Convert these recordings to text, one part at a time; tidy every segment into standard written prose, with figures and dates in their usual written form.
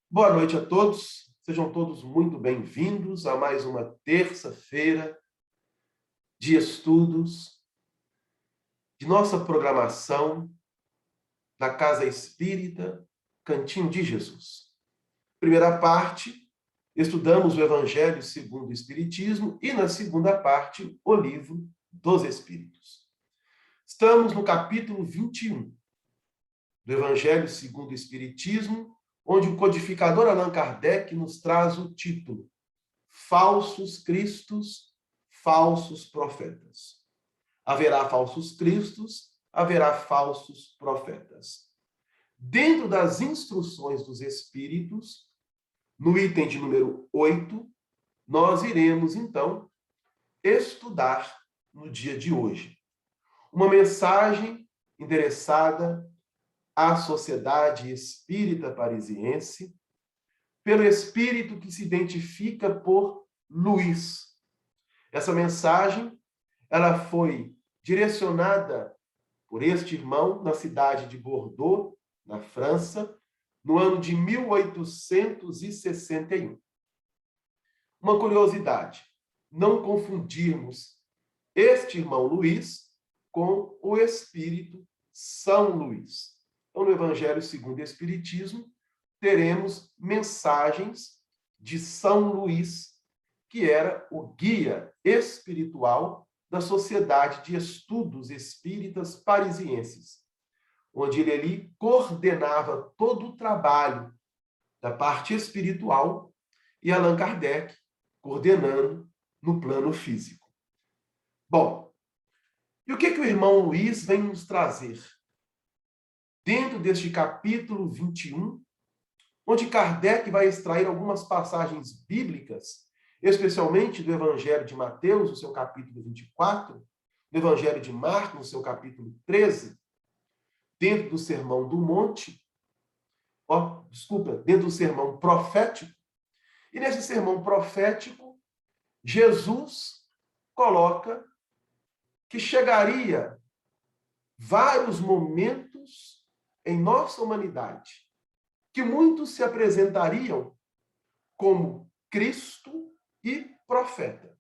Boa noite a todos, sejam todos muito bem-vindos a mais uma terça-feira de estudos de nossa programação da Casa Espírita Cantinho de Jesus. Primeira parte, estudamos o Evangelho segundo o Espiritismo e, na segunda parte, o Livro dos Espíritos. Estamos no capítulo 21 do Evangelho segundo o Espiritismo, onde o codificador Allan Kardec nos traz o título Falsos Cristos, Falsos Profetas. Haverá falsos cristos, haverá falsos profetas. Dentro das instruções dos Espíritos, no item de número 8, nós iremos, então, estudar no dia de hoje uma mensagem endereçada à Sociedade Espírita Parisiense, pelo espírito que se identifica por Luís. Essa mensagem, ela foi direcionada por este irmão na cidade de Bordeaux, na França, no ano de 1861. Uma curiosidade, não confundirmos este irmão Luís com o espírito São Luís. Então, no Evangelho segundo o Espiritismo, teremos mensagens de São Luís, que era o guia espiritual da Sociedade de Estudos Espíritas Parisienses, onde ele ali coordenava todo o trabalho da parte espiritual e Allan Kardec coordenando no plano físico. Bom, e o que o irmão Luís vem nos trazer? Dentro deste capítulo 21, onde Kardec vai extrair algumas passagens bíblicas, especialmente do Evangelho de Mateus, no seu capítulo 24, do Evangelho de Marcos, no seu capítulo 13, dentro do Sermão do Monte, dentro do sermão profético. E nesse sermão profético, Jesus coloca que chegaria vários momentos em nossa humanidade que muitos se apresentariam como Cristo e profeta.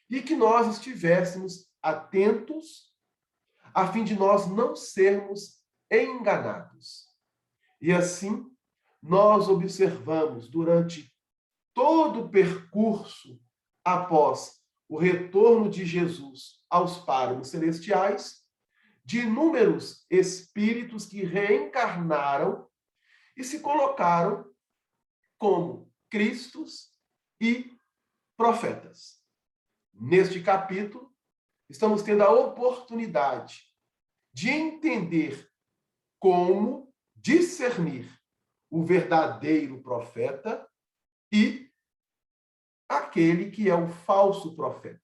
E que nós estivéssemos atentos a fim de nós não sermos enganados. E assim, nós observamos durante todo o percurso após o retorno de Jesus aos páramos celestiais, de inúmeros espíritos que reencarnaram e se colocaram como Cristos e profetas. Neste capítulo, estamos tendo a oportunidade de entender como discernir o verdadeiro profeta e aquele que é o falso profeta.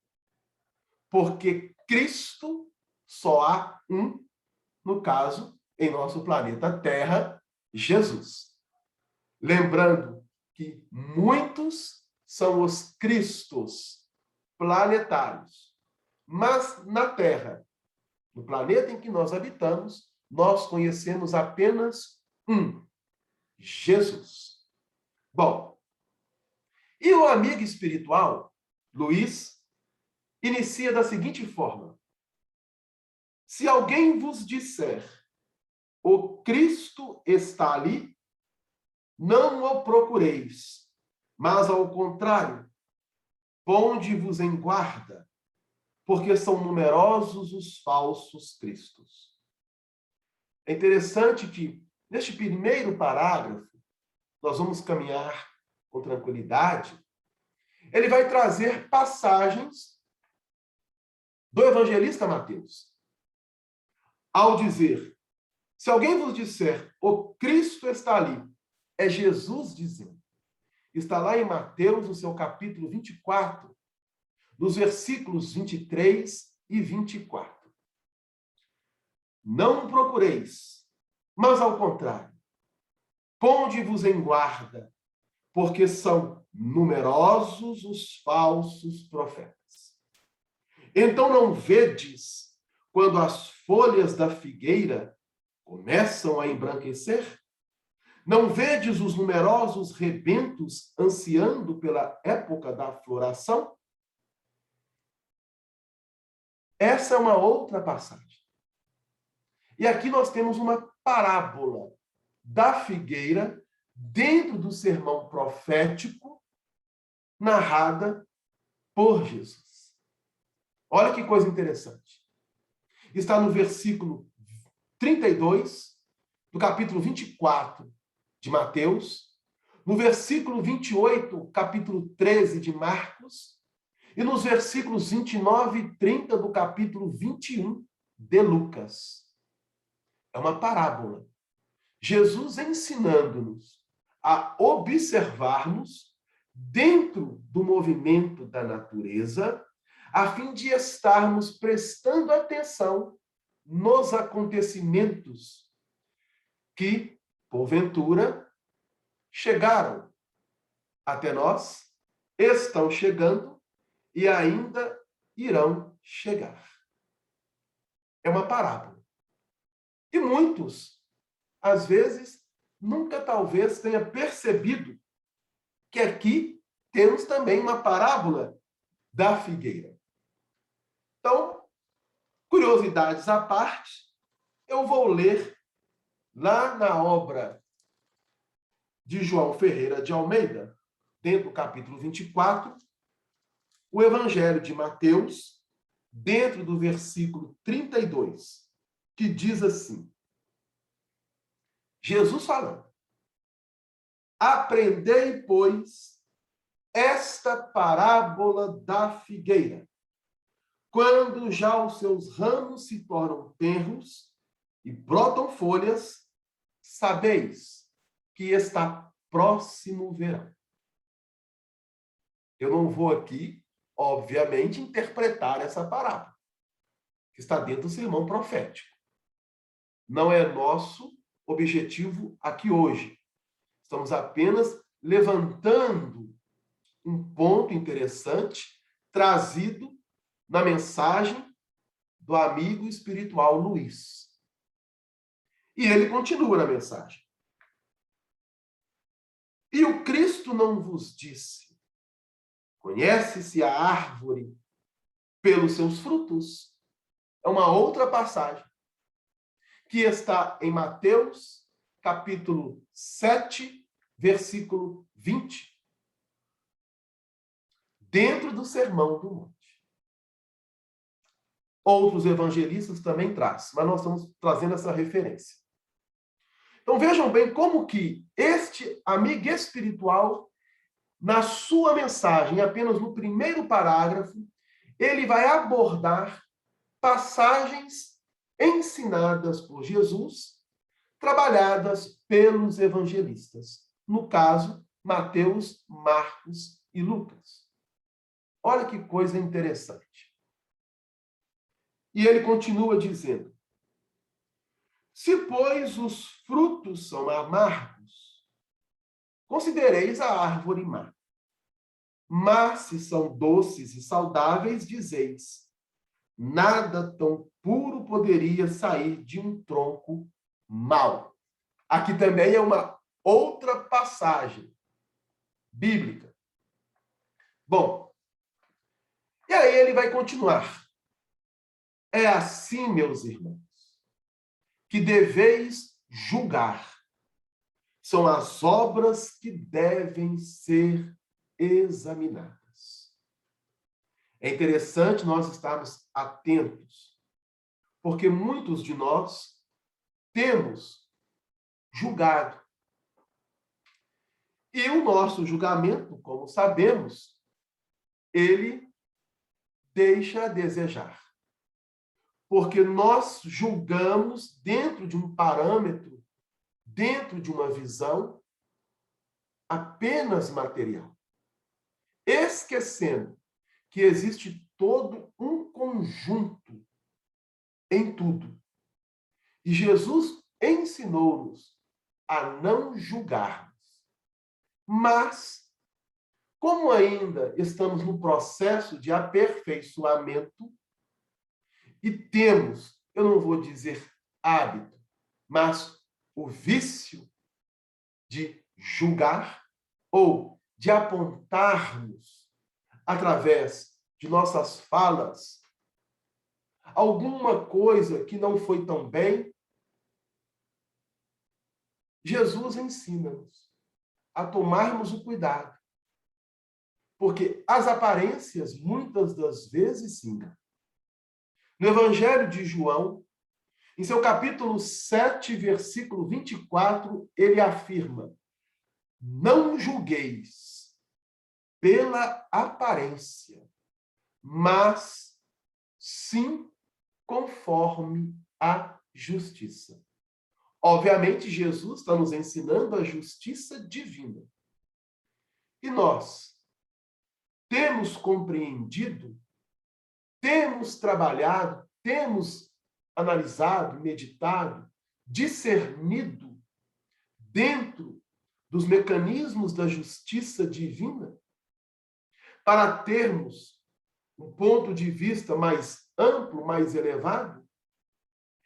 Porque Cristo só há um, no caso, em nosso planeta Terra, Jesus. Lembrando que muitos são os Cristos planetários, mas na Terra, no planeta em que nós habitamos, nós conhecemos apenas um, Jesus. Bom, e o amigo espiritual, Luís, inicia da seguinte forma: se alguém vos disser, o Cristo está ali, não o procureis, mas, ao contrário, ponde-vos em guarda, porque são numerosos os falsos cristos. É interessante que, neste primeiro parágrafo, nós vamos caminhar com tranquilidade, ele vai trazer passagens do evangelista Mateus. Ao dizer, se alguém vos disser, o Cristo está ali, é Jesus dizendo. Está lá em Mateus, no seu capítulo 24, nos versículos 23 e 24. Não procureis, mas ao contrário, ponde-vos em guarda, porque são numerosos os falsos profetas. Então não vedes, quando as folhas da figueira começam a embranquecer? Não vedes os numerosos rebentos ansiando pela época da floração? Essa é uma outra passagem. E aqui nós temos uma parábola da figueira dentro do sermão profético narrada por Jesus. Olha que coisa interessante. Está no versículo 32 do capítulo 24 de Mateus, no versículo 28, capítulo 13 de Marcos, e nos versículos 29 e 30 do capítulo 21 de Lucas. É uma parábola. Jesus ensinando-nos a observarmos dentro do movimento da natureza, a fim de estarmos prestando atenção nos acontecimentos que, porventura, chegaram até nós, estão chegando e ainda irão chegar. É uma parábola. E muitos, às vezes, nunca talvez tenha percebido que aqui temos também uma parábola da figueira. Então, curiosidades à parte, eu vou ler lá na obra de João Ferreira de Almeida, dentro do capítulo 24, o Evangelho de Mateus, dentro do versículo 32, que diz assim: Jesus falando: aprendei, pois, esta parábola da figueira. Quando já os seus ramos se tornam tenros e brotam folhas, sabeis que está próximo o verão. Eu não vou aqui, obviamente, interpretar essa parábola, que está dentro do sermão profético. Não é nosso objetivo aqui hoje. Estamos apenas levantando um ponto interessante trazido na mensagem do amigo espiritual Luiz. E ele continua na mensagem. E o Cristo não vos disse: conhece-se a árvore pelos seus frutos? É uma outra passagem que está em Mateus, capítulo 7, versículo 20, dentro do Sermão do Monte. Outros evangelistas também trazem, mas nós estamos trazendo essa referência. Então vejam bem como que este amigo espiritual, na sua mensagem, apenas no primeiro parágrafo, ele vai abordar passagens ensinadas por Jesus, trabalhadas pelos evangelistas. No caso, Mateus, Marcos e Lucas. Olha que coisa interessante. E ele continua dizendo: se, pois, os frutos são amargos, considereis a árvore má. Mas se são doces e saudáveis, dizeis: nada tão puro poderia sair de um tronco mau. Aqui também é uma outra passagem bíblica. Bom, e aí ele vai continuar. É assim, meus irmãos, que deveis julgar. São as obras que devem ser examinadas. É interessante nós estarmos atentos, porque muitos de nós temos julgado. E o nosso julgamento, como sabemos, ele deixa a desejar. Porque nós julgamos dentro de um parâmetro, dentro de uma visão apenas material, esquecendo que existe todo um conjunto em tudo. E Jesus ensinou-nos a não julgarmos. Mas, como ainda estamos no processo de aperfeiçoamento e temos, eu não vou dizer hábito, mas o vício de julgar ou de apontarmos através de nossas falas alguma coisa que não foi tão bem, Jesus ensina-nos a tomarmos o cuidado, porque as aparências, muitas das vezes, sim. No Evangelho de João, em seu capítulo 7, versículo 24, ele afirma: não julgueis pela aparência, mas sim conforme a justiça. Obviamente, Jesus está nos ensinando a justiça divina. E nós temos compreendido, temos trabalhado, temos analisado, meditado, discernido dentro dos mecanismos da justiça divina para termos um ponto de vista mais amplo, mais elevado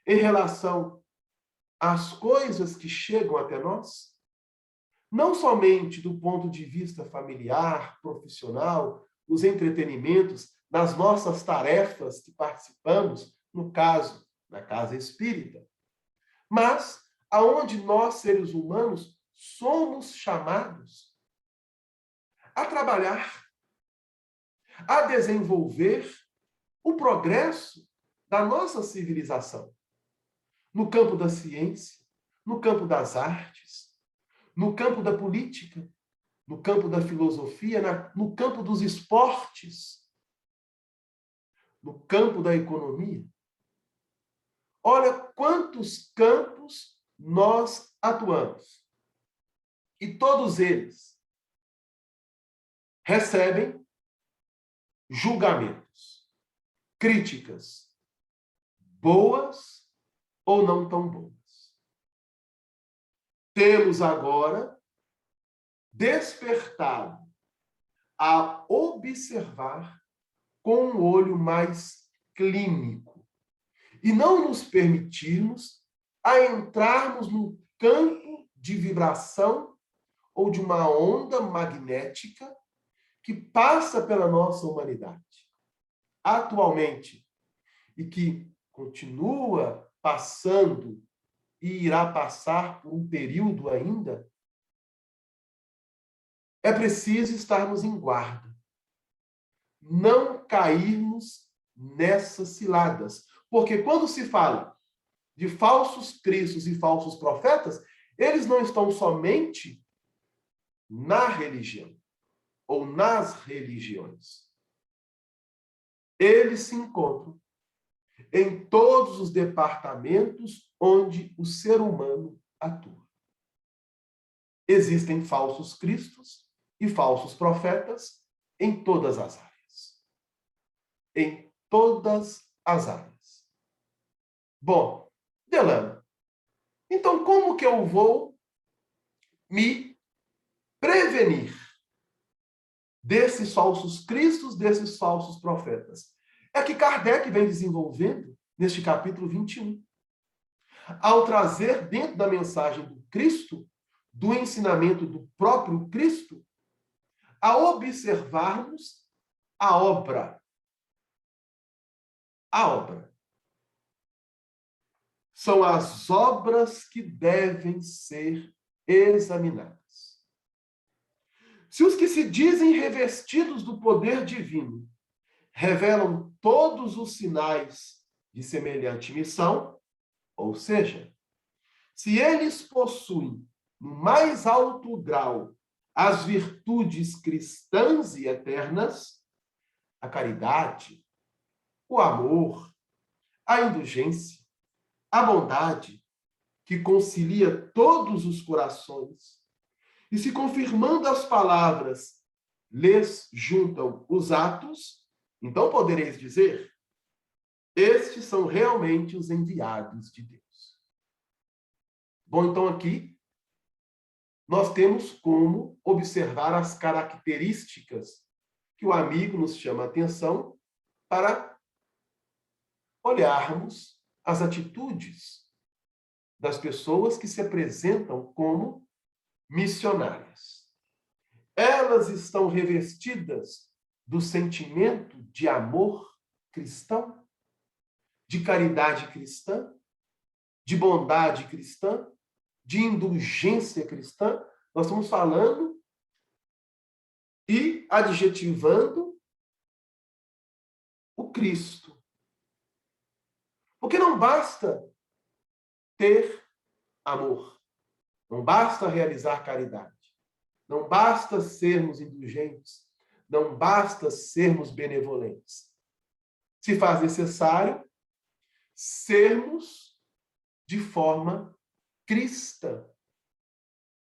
em relação às coisas que chegam até nós, não somente do ponto de vista familiar, profissional, nos entretenimentos, nas nossas tarefas que participamos, no caso, na casa espírita, mas aonde nós, seres humanos, somos chamados a trabalhar, a desenvolver o progresso da nossa civilização, no campo da ciência, no campo das artes, no campo da política, no campo da filosofia, no campo dos esportes, no campo da economia. Olha quantos campos nós atuamos. E todos eles recebem julgamentos, críticas, boas ou não tão boas. Temos agora despertado a observar com um olho mais clínico e não nos permitirmos a entrarmos num campo de vibração ou de uma onda magnética que passa pela nossa humanidade atualmente e que continua passando e irá passar por um período ainda. É preciso estarmos em guarda, não cairmos nessas ciladas. Porque quando se fala de falsos cristos e falsos profetas, eles não estão somente na religião ou nas religiões. Eles se encontram em todos os departamentos onde o ser humano atua. Existem falsos cristos e falsos profetas em todas as áreas. Em todas as áreas. Bom, Delano, então como que eu vou me prevenir desses falsos cristos, desses falsos profetas? É que Kardec vem desenvolvendo neste capítulo 21. Ao trazer dentro da mensagem do Cristo, do ensinamento do próprio Cristo, a observarmos a obra. A obra. São as obras que devem ser examinadas. Se os que se dizem revestidos do poder divino revelam todos os sinais de semelhante missão, ou seja, se eles possuem no mais alto grau as virtudes cristãs e eternas, a caridade, o amor, a indulgência, a bondade, que concilia todos os corações, e se confirmando as palavras, lhes juntam os atos, então podereis dizer, estes são realmente os enviados de Deus. Bom, então aqui nós temos como observar as características que o amigo nos chama a atenção para olharmos as atitudes das pessoas que se apresentam como missionárias. Elas estão revestidas do sentimento de amor cristão, de caridade cristã, de bondade cristã, de indulgência cristã. Nós estamos falando e adjetivando o Cristo. Porque não basta ter amor, não basta realizar caridade, não basta sermos indulgentes, não basta sermos benevolentes. Se faz necessário sermos de forma cristã.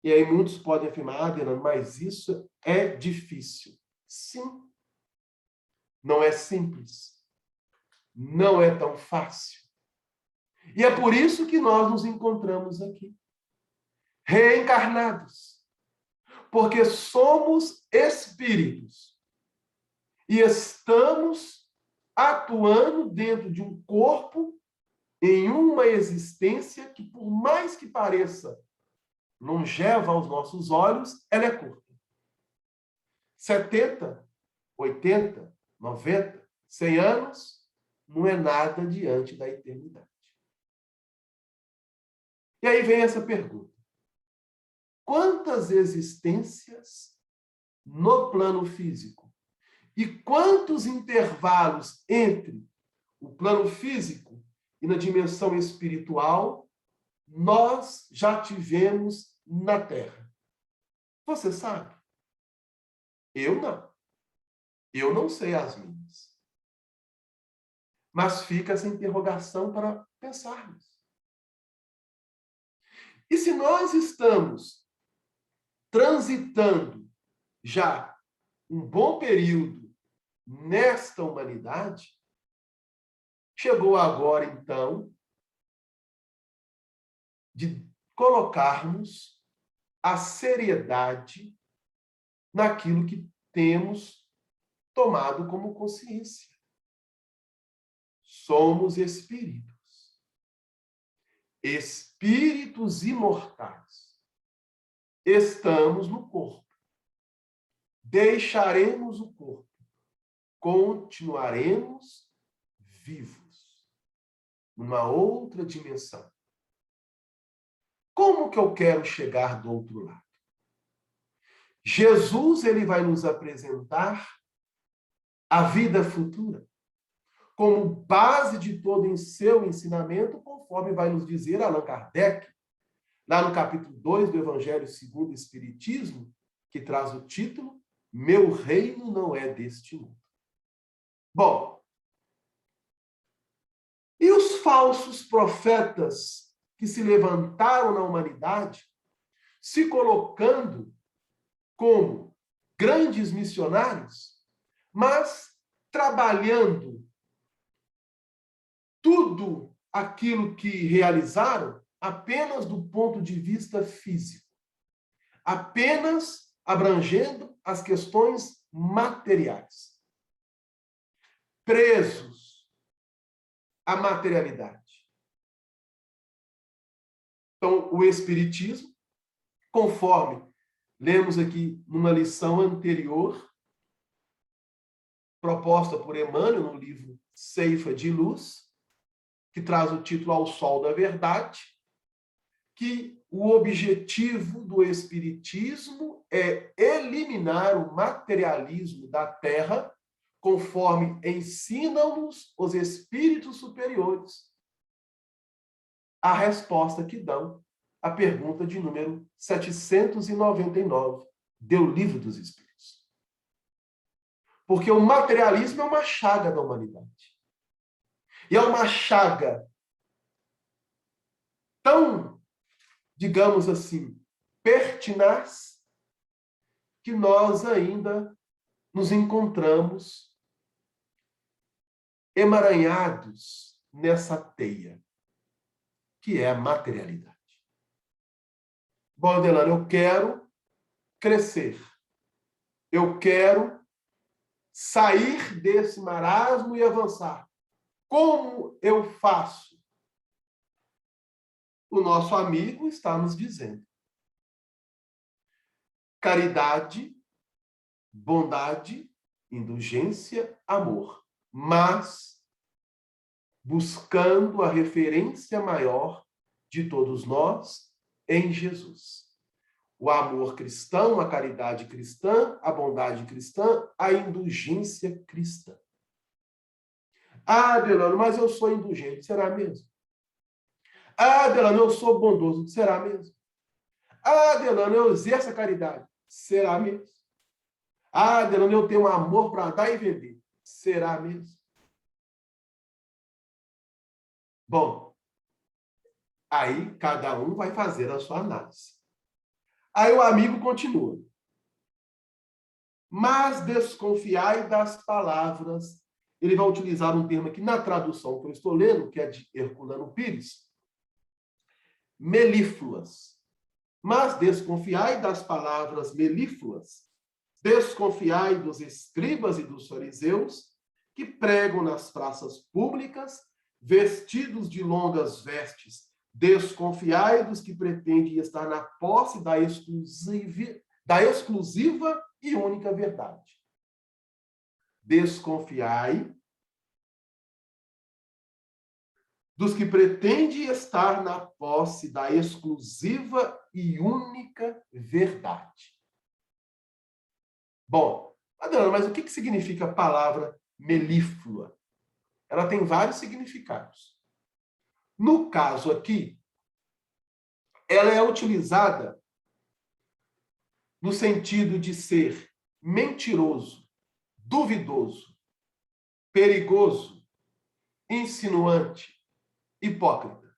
E aí muitos podem afirmar, Adelano, mas isso é difícil. Sim. Não é simples. Não é tão fácil. E é por isso que nós nos encontramos aqui, reencarnados. Porque somos espíritos. E estamos atuando dentro de um corpo, em uma existência que, por mais que pareça longeva aos nossos olhos, ela é curta. 70, 80, 90, 100 anos não é nada diante da eternidade. E aí vem essa pergunta. Quantas existências no plano físico e quantos intervalos entre o plano físico e na dimensão espiritual nós já tivemos na Terra? Você sabe? Eu não. Eu não sei as minhas. Mas fica essa interrogação para pensarmos. E se nós estamos transitando já um bom período nesta humanidade, chegou agora, então, de colocarmos a seriedade naquilo que temos tomado como consciência. Somos espíritos. Espíritos imortais. Estamos no corpo. Deixaremos o corpo. Continuaremos vivos. Numa outra dimensão. Como que eu quero chegar do outro lado? Jesus, ele vai nos apresentar a vida futura como base de todo em seu ensinamento, conforme vai nos dizer Allan Kardec, lá no capítulo 2 do Evangelho segundo o Espiritismo, que traz o título Meu Reino Não É Deste Mundo. Bom, e os falsos profetas que se levantaram na humanidade, se colocando como grandes missionários, mas trabalhando tudo aquilo que realizaram apenas do ponto de vista físico, apenas abrangendo as questões materiais, presos à materialidade. Então, o Espiritismo, conforme lemos aqui numa lição anterior, proposta por Emmanuel no livro Ceifa de Luz, que traz o título Ao Sol da Verdade, que o objetivo do Espiritismo é eliminar o materialismo da Terra, conforme ensinam-nos os espíritos superiores, a resposta que dão à pergunta de número 799 do Livro dos Espíritos. Porque o materialismo é uma chaga da humanidade. E é uma chaga tão, digamos assim, pertinaz, que nós ainda nos encontramos emaranhados nessa teia, que é a materialidade. Bom, Adelano, eu quero crescer. Eu quero sair desse marasmo e avançar. Como eu faço? O nosso amigo está nos dizendo. caridade, bondade, indulgência, amor, mas buscando a referência maior de todos nós em Jesus. O amor cristão, a caridade cristã, a bondade cristã, a indulgência cristã. Ah, Delano, mas eu sou indulgente, será mesmo? Ah, Delano, eu sou bondoso, será mesmo? Ah, Delano, eu exerço a caridade, será mesmo? Ah, Delano, eu tenho um amor para dar e vender, será mesmo? Bom, aí cada um vai fazer a sua análise. Aí o amigo continua. Mas desconfiai das palavras. Ele vai utilizar um termo aqui na tradução que eu estou lendo, que é de Herculano Pires, melífluas. Mas desconfiai das palavras melífluas, desconfiai dos escribas e dos fariseus, que pregam nas praças públicas, vestidos de longas vestes. Desconfiai dos que pretendem estar na posse da exclusiva e única verdade. Desconfiai dos que pretendem estar na posse da exclusiva e única verdade. Bom, Adriana, mas o que significa a palavra melíflua? Ela tem vários significados. No caso aqui, ela é utilizada no sentido de ser mentiroso, duvidoso, perigoso, insinuante, hipócrita.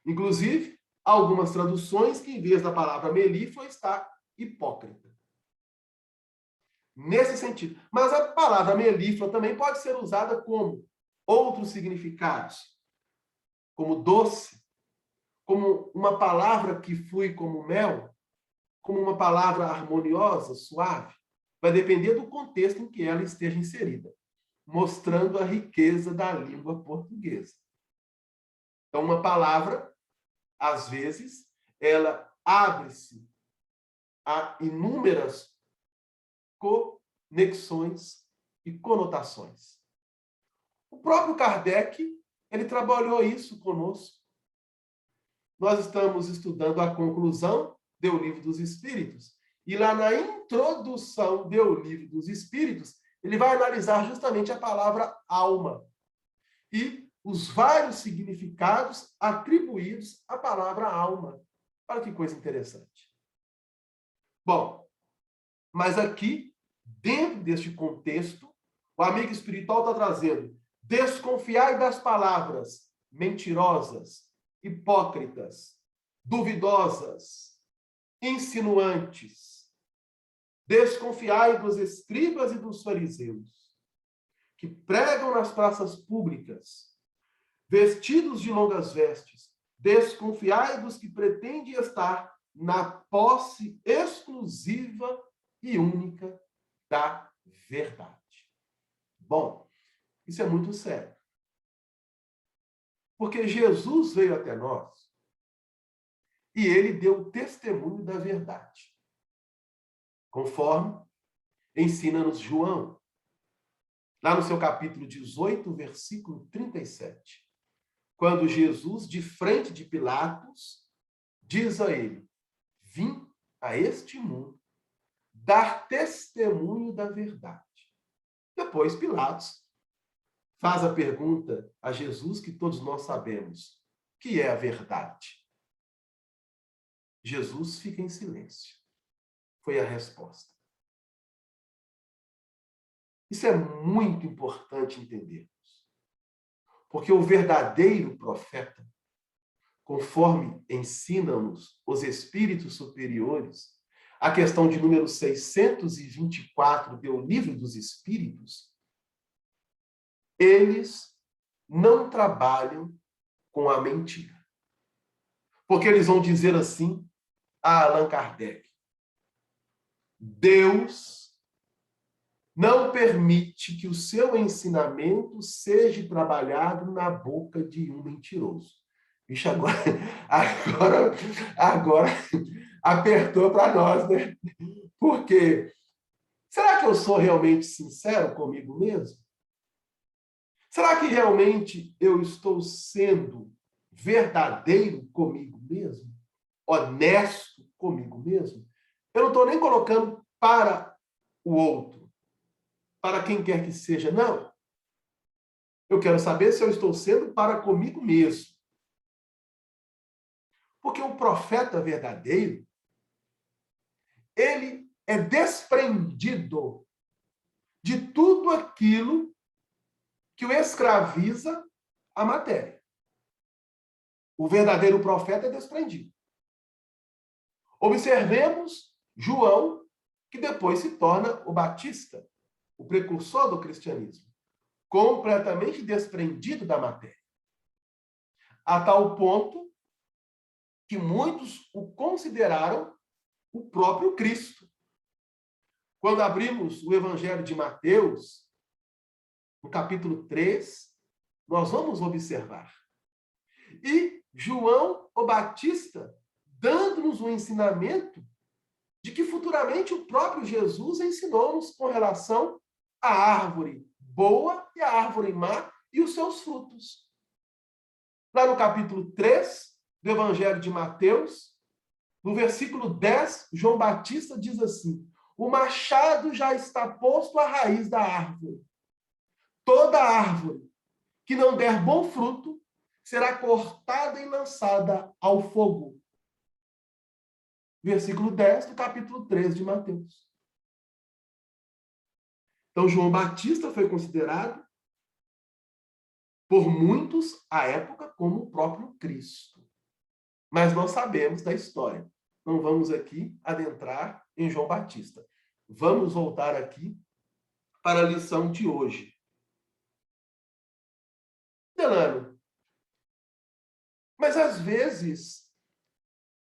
Inclusive, algumas traduções que, em vez da palavra melíflua, está hipócrita. Nesse sentido. Mas a palavra melíflua também pode ser usada como outros significados, como doce, como uma palavra que flui como mel, como uma palavra harmoniosa, suave. Vai depender do contexto em que ela esteja inserida, mostrando a riqueza da língua portuguesa. Então, uma palavra, às vezes, ela abre-se a inúmeras conexões e conotações. O próprio Kardec, ele trabalhou isso conosco. Nós estamos estudando a conclusão do Livro dos Espíritos. E lá na introdução do Livro dos Espíritos, ele vai analisar justamente a palavra alma e os vários significados atribuídos à palavra alma. Olha que coisa interessante. Bom, mas aqui, dentro deste contexto, o amigo espiritual está trazendo: desconfiai das palavras mentirosas, hipócritas, duvidosas, insinuantes. Desconfiai dos escribas e dos fariseus, que pregam nas praças públicas, vestidos de longas vestes. Desconfiai dos que pretendem estar na posse exclusiva e única da verdade. Bom, isso é muito sério. Porque Jesus veio até nós e ele deu testemunho da verdade. Conforme ensina-nos João, lá no seu capítulo 18, versículo 37. Quando Jesus, de frente de Pilatos, diz a ele: vim a este mundo dar testemunho da verdade. Depois Pilatos faz a pergunta a Jesus que todos nós sabemos: que é a verdade? Jesus fica em silêncio. Foi a resposta. Isso é muito importante entendermos. Porque o verdadeiro profeta, conforme ensinam-nos os espíritos superiores, a questão de número 624 do Livro dos Espíritos, eles não trabalham com a mentira. Porque eles vão dizer assim a Allan Kardec: Deus não permite que o seu ensinamento seja trabalhado na boca de um mentiroso. Vixe, agora apertou para nós, né? Porque será que eu sou realmente sincero comigo mesmo? Será que realmente eu estou sendo verdadeiro comigo mesmo? Honesto comigo mesmo? Eu não estou nem colocando para o outro, para quem quer que seja, não. Eu quero saber se eu estou sendo para comigo mesmo. Porque o profeta verdadeiro, ele é desprendido de tudo aquilo que o escraviza à matéria. O verdadeiro profeta é desprendido. Observemos João, que depois se torna o Batista, o precursor do cristianismo, completamente desprendido da matéria. A tal ponto que muitos o consideraram o próprio Cristo. Quando abrimos o Evangelho de Mateus, no capítulo 3, nós vamos observar. E João, o Batista, dando-nos um ensinamento de que futuramente o próprio Jesus ensinou-nos com relação à árvore boa e à árvore má e os seus frutos. Lá no capítulo 3 do Evangelho de Mateus, no versículo 10, João Batista diz assim: o machado já está posto à raiz da árvore. Toda árvore que não der bom fruto será cortada e lançada ao fogo. Versículo 10 do capítulo 3 de Mateus. Então, João Batista foi considerado por muitos, à época, como o próprio Cristo. Mas nós sabemos da história. Não vamos aqui adentrar em João Batista. Vamos voltar aqui para a lição de hoje. Delano, mas às vezes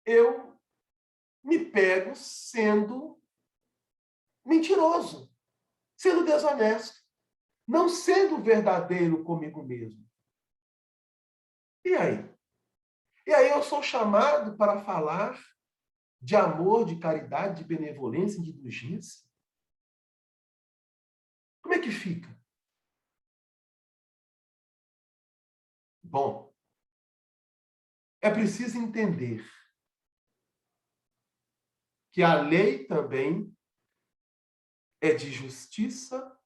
eu me pego sendo mentiroso, sendo desonesto, não sendo verdadeiro comigo mesmo. E aí? E aí eu sou chamado para falar de amor, de caridade, de benevolência, de indulgência? Como é que fica? Bom, é preciso entender que a lei também é de justiça,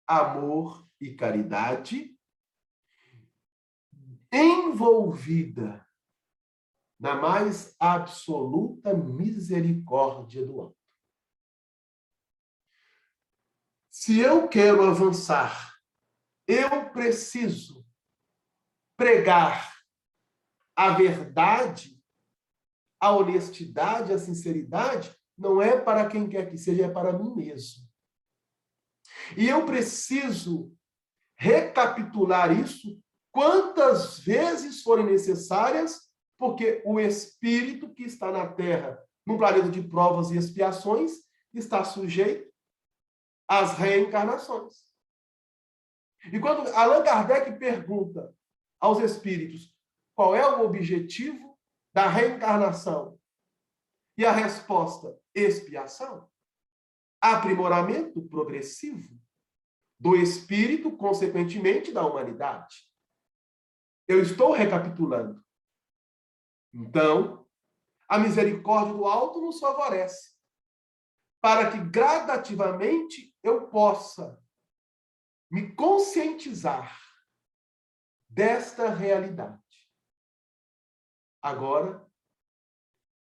amor e caridade, envolvida na mais absoluta misericórdia do alto. Se eu quero avançar, eu preciso pregar a verdade, a honestidade, a sinceridade, não é para quem quer que seja, é para mim mesmo. E eu preciso recapitular isso quantas vezes forem necessárias, porque o espírito que está na Terra, num planeta de provas e expiações, está sujeito às reencarnações. E quando Allan Kardec pergunta aos espíritos qual é o objetivo da reencarnação, e a resposta, expiação, aprimoramento progressivo do espírito, consequentemente da humanidade. Eu estou recapitulando. Então, a misericórdia do alto nos favorece, para que gradativamente eu possa me conscientizar desta realidade. Agora,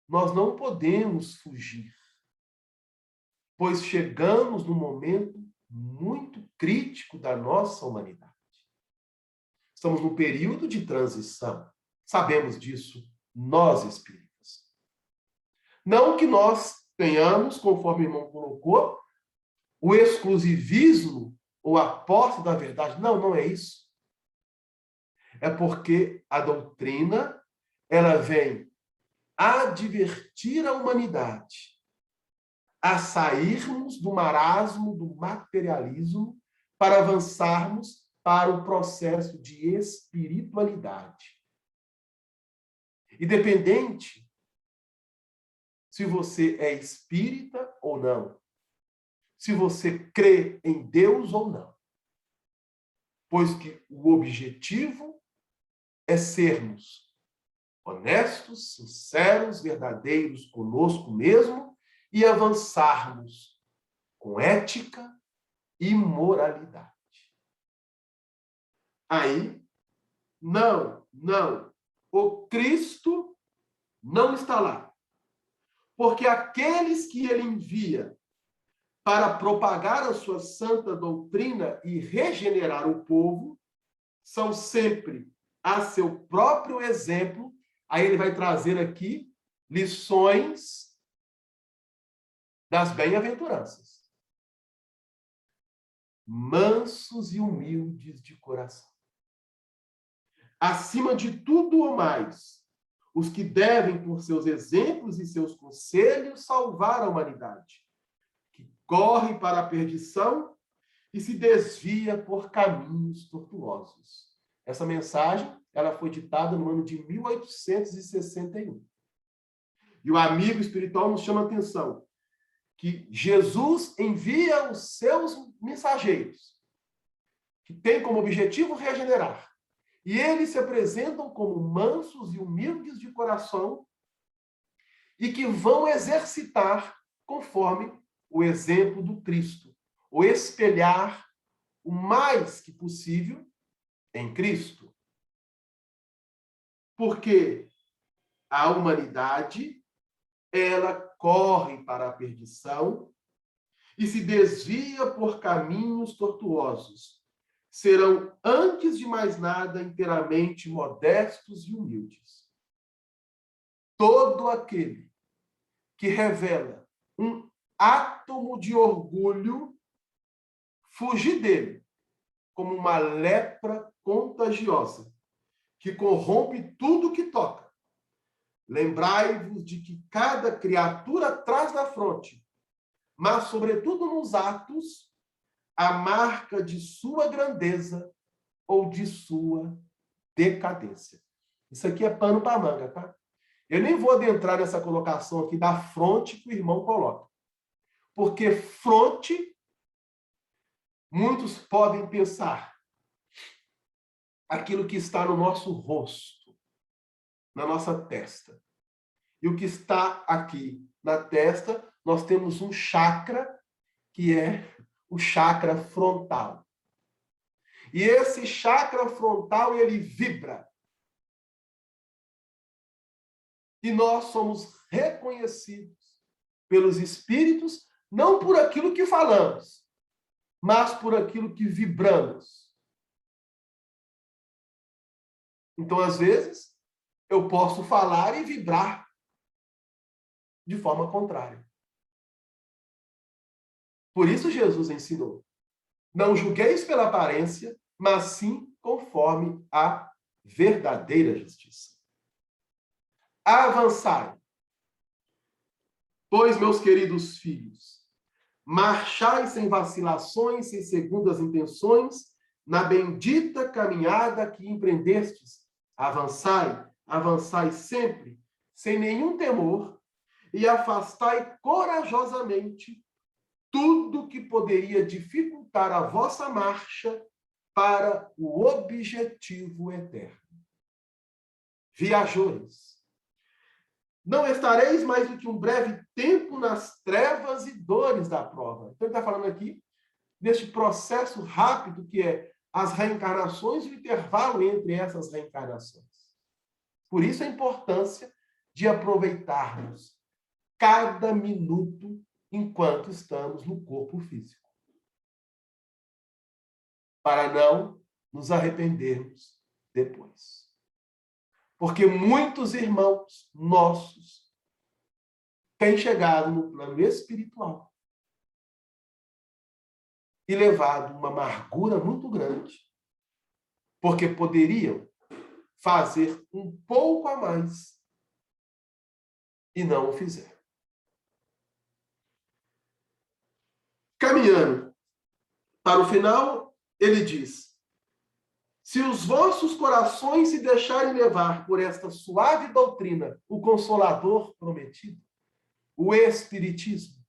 nós não podemos fugir, pois chegamos num momento muito crítico da nossa humanidade. Estamos num período de transição. Sabemos disso, nós espíritas. Não que nós tenhamos, conforme o irmão colocou, o exclusivismo ou a posse da verdade. Não, não é isso. É porque a doutrina, ela vem advertir a humanidade a sairmos do marasmo, do materialismo, para avançarmos para o processo de espiritualidade. Independente se você é espírita ou não, se você crê em Deus ou não. Pois que o objetivo é sermos honestos, sinceros, verdadeiros conosco mesmo e avançarmos com ética e moralidade. Aí, não, o Cristo não está lá. Porque aqueles que ele envia para propagar a sua santa doutrina e regenerar o povo são sempre a seu próprio exemplo. Aí ele vai trazer aqui lições das bem-aventuranças. Mansos e humildes de coração. Acima de tudo ou mais, os que devem, por seus exemplos e seus conselhos, salvar a humanidade, que corre para a perdição e se desvia por caminhos tortuosos. Essa mensagem ela foi ditada no ano de 1861. E o amigo espiritual nos chama a atenção que Jesus envia os seus mensageiros, que têm como objetivo regenerar. E eles se apresentam como mansos e humildes de coração e que vão exercitar conforme o exemplo do Cristo, ou espelhar o mais que possível em Cristo. Porque a humanidade, ela corre para a perdição e se desvia por caminhos tortuosos. Serão, antes de mais nada, inteiramente modestos e humildes. Todo aquele que revela um átomo de orgulho, fugir dele como uma lepra contagiosa, que corrompe tudo que toca. Lembrai-vos de que cada criatura traz na fronte, mas, sobretudo nos atos, a marca de sua grandeza ou de sua decadência. Isso aqui é pano para manga, tá? Eu nem vou adentrar nessa colocação aqui da fronte que o irmão coloca. Porque fronte, muitos podem pensar aquilo que está no nosso rosto, na nossa testa. E o que está aqui na testa, nós temos um chakra, que é o chakra frontal. E esse chakra frontal, ele vibra. E nós somos reconhecidos pelos espíritos, não por aquilo que falamos, mas por aquilo que vibramos. Então, às vezes, eu posso falar e vibrar de forma contrária. Por isso Jesus ensinou: não julgueis pela aparência, mas sim conforme a verdadeira justiça. Avançai, pois, meus queridos filhos, marchai sem vacilações, sem segundas intenções, na bendita caminhada que empreendestes. Avançai, avançai sempre, sem nenhum temor, e afastai corajosamente tudo que poderia dificultar a vossa marcha para o objetivo eterno. Viajores, não estareis mais do que um breve tempo nas trevas e dores da prova. Então, ele está falando aqui deste processo rápido que é as reencarnações e o intervalo entre essas reencarnações. Por isso a importância de aproveitarmos cada minuto enquanto estamos no corpo físico, para não nos arrependermos depois. Porque muitos irmãos nossos têm chegado no plano espiritual e levado uma amargura muito grande, porque poderiam fazer um pouco a mais e não o fizeram. Caminhando para o final, ele diz: se os vossos corações se deixarem levar por esta suave doutrina, o Consolador prometido, o Espiritismo,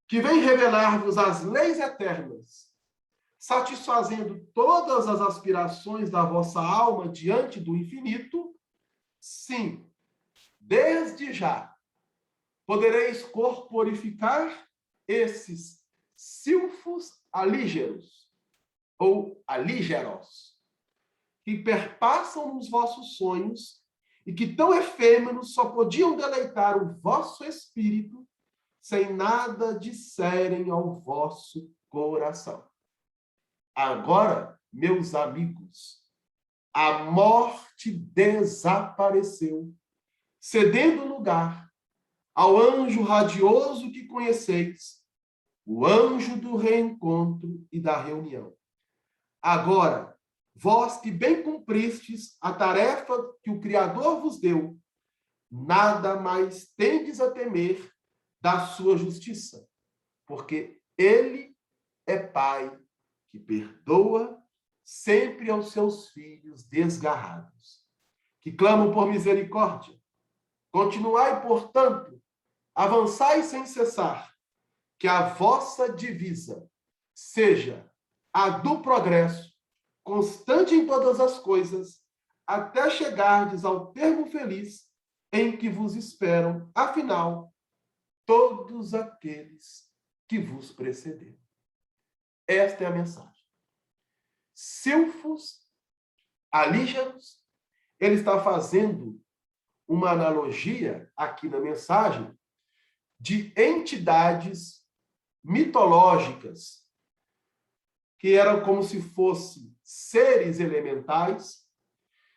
que vem revelar-vos as leis eternas, satisfazendo todas as aspirações da vossa alma diante do infinito, sim, desde já podereis corporificar esses silfos alígeros, ou alígeros, que perpassam nos vossos sonhos e que tão efêmeros só podiam deleitar o vosso espírito sem nada disserem ao vosso coração. Agora, meus amigos, a morte desapareceu, cedendo lugar ao anjo radioso que conheceis, o anjo do reencontro e da reunião. Agora, vós que bem cumpristes a tarefa que o Criador vos deu, nada mais tendes a temer da sua justiça, porque ele é Pai que perdoa sempre aos seus filhos desgarrados, que clamam por misericórdia. Continuai, portanto, avançai sem cessar, que a vossa divisa seja a do progresso, constante em todas as coisas, até chegardes ao termo feliz em que vos esperam, afinal, todos aqueles que vos precederam. Esta é a mensagem. Silfos alígeros, ele está fazendo uma analogia aqui na mensagem de entidades mitológicas que eram como se fossem seres elementais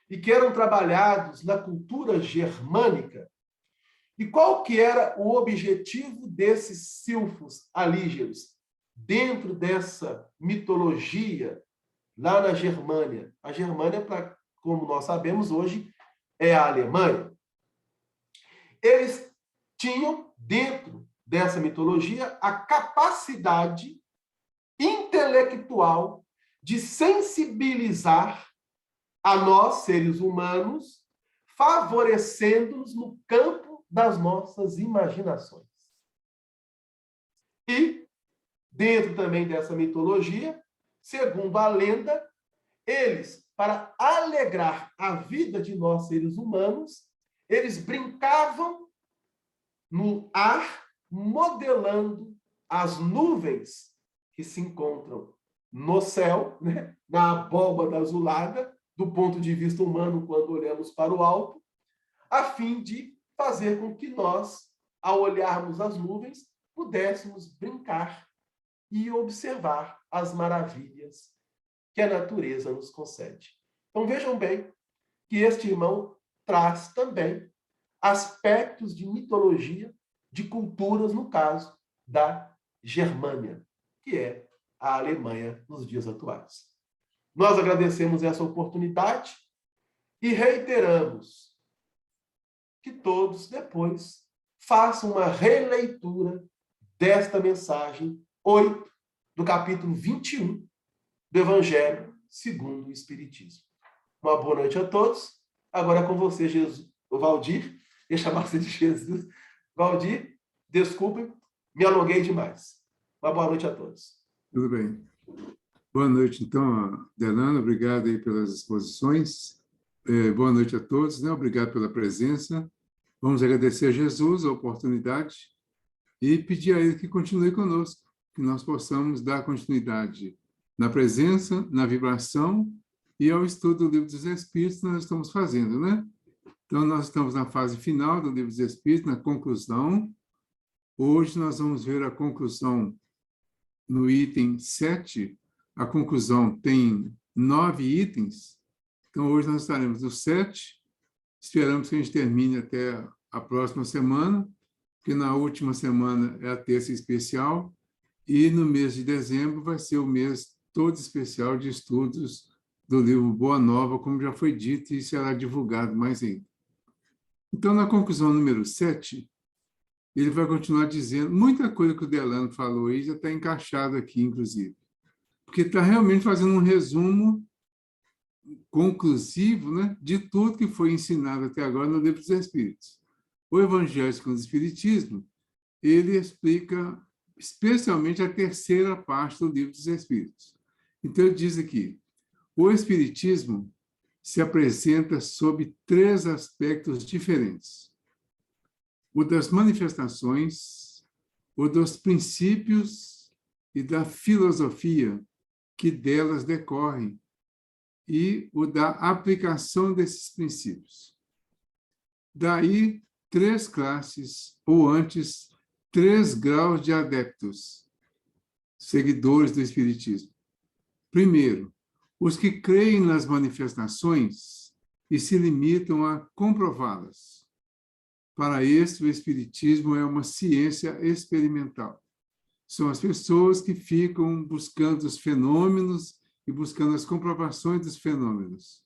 e que eram trabalhados na cultura germânica. E qual que era o objetivo desses silfos alígeros dentro dessa mitologia lá na Germânia? A Germânia, como nós sabemos hoje, é a Alemanha. Eles tinham, dentro dessa mitologia, a capacidade intelectual de sensibilizar a nós, seres humanos, favorecendo-nos no campo das nossas imaginações. E, dentro também dessa mitologia, segundo a lenda, eles, para alegrar a vida de nós, seres humanos, eles brincavam no ar, modelando as nuvens que se encontram no céu, né? Na abóbada azulada, do ponto de vista humano, quando olhamos para o alto, a fim de fazer com que nós, ao olharmos as nuvens, pudéssemos brincar e observar as maravilhas que a natureza nos concede. Então, vejam bem que este irmão traz também aspectos de mitologia, de culturas, no caso da Germânia, que é a Alemanha nos dias atuais. Nós agradecemos essa oportunidade e reiteramos que todos depois façam uma releitura desta mensagem 8 do capítulo 21 do Evangelho segundo o Espiritismo. Uma boa noite a todos. Agora com você, Jesus, o Valdir. Eu chamar você de Jesus. Valdir, desculpem, me alonguei demais. Uma boa noite a todos. Tudo bem. Boa noite, então, Delano. Obrigado aí pelas exposições. Boa noite a todos, né? Obrigado pela presença. Vamos agradecer a Jesus a oportunidade e pedir a Ele que continue conosco, que nós possamos dar continuidade na presença, na vibração e ao estudo do Livro dos Espíritos que nós estamos fazendo, né? Então, nós estamos na fase final do Livro dos Espíritos, na conclusão. Hoje nós vamos ver a conclusão no item 7. A conclusão tem 9 itens. Então, hoje nós estaremos no 7. Esperamos que a gente termine até a próxima semana, porque na última semana é a terça especial, e no mês de dezembro vai ser o mês todo especial de estudos do livro Boa Nova, como já foi dito, e será divulgado mais ainda. Então, na conclusão número 7, ele vai continuar dizendo, muita coisa que o Delano falou aí já está encaixado aqui, inclusive, porque está realmente fazendo um resumo conclusivo, né, de tudo que foi ensinado até agora no Livro dos Espíritos. O Evangelho segundo o Espiritismo, ele explica especialmente a terceira parte do Livro dos Espíritos. Então, ele diz aqui, o Espiritismo se apresenta sob 3 aspectos diferentes. O das manifestações, o dos princípios e da filosofia que delas decorrem, e o da aplicação desses princípios. Daí, 3 classes, ou antes, 3 graus de adeptos, seguidores do Espiritismo. Primeiro, os que creem nas manifestações e se limitam a comprová-las. Para este, o Espiritismo é uma ciência experimental. São as pessoas que ficam buscando os fenômenos e buscando as comprovações dos fenômenos.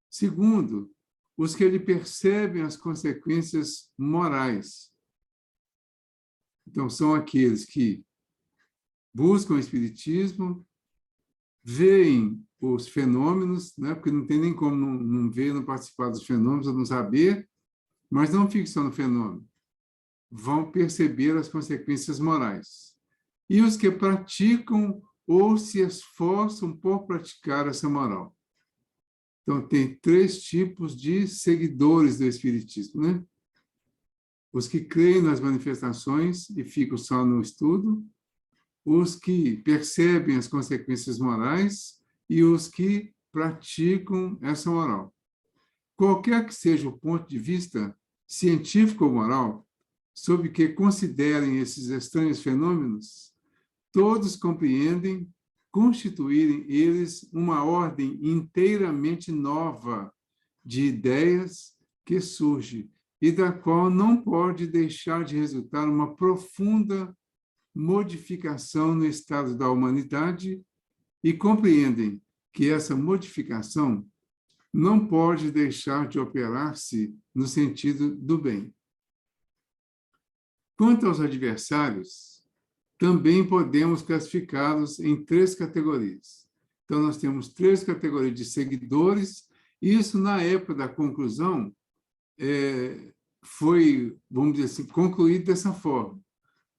Segundo, os que lhe percebem as consequências morais. Então, são aqueles que buscam o Espiritismo, veem os fenômenos, né? Porque não tem nem como não ver, não participar dos fenômenos, ou não saber, mas não ficam só no fenômeno. Vão perceber as consequências morais. E os que praticam ou se esforçam por praticar essa moral. Então, tem 3 tipos de seguidores do Espiritismo, né? Os que creem nas manifestações e ficam só no estudo, os que percebem as consequências morais e os que praticam essa moral. Qualquer que seja o ponto de vista científico ou moral, sob que considerem esses estranhos fenômenos, todos compreendem constituírem eles uma ordem inteiramente nova de ideias que surge e da qual não pode deixar de resultar uma profunda modificação no estado da humanidade e compreendem que essa modificação não pode deixar de operar-se no sentido do bem. Quanto aos adversários, também podemos classificá-los em 3 categorias. Então, nós temos 3 categorias de seguidores, e isso, na época da conclusão, foi, vamos dizer assim, concluído dessa forma.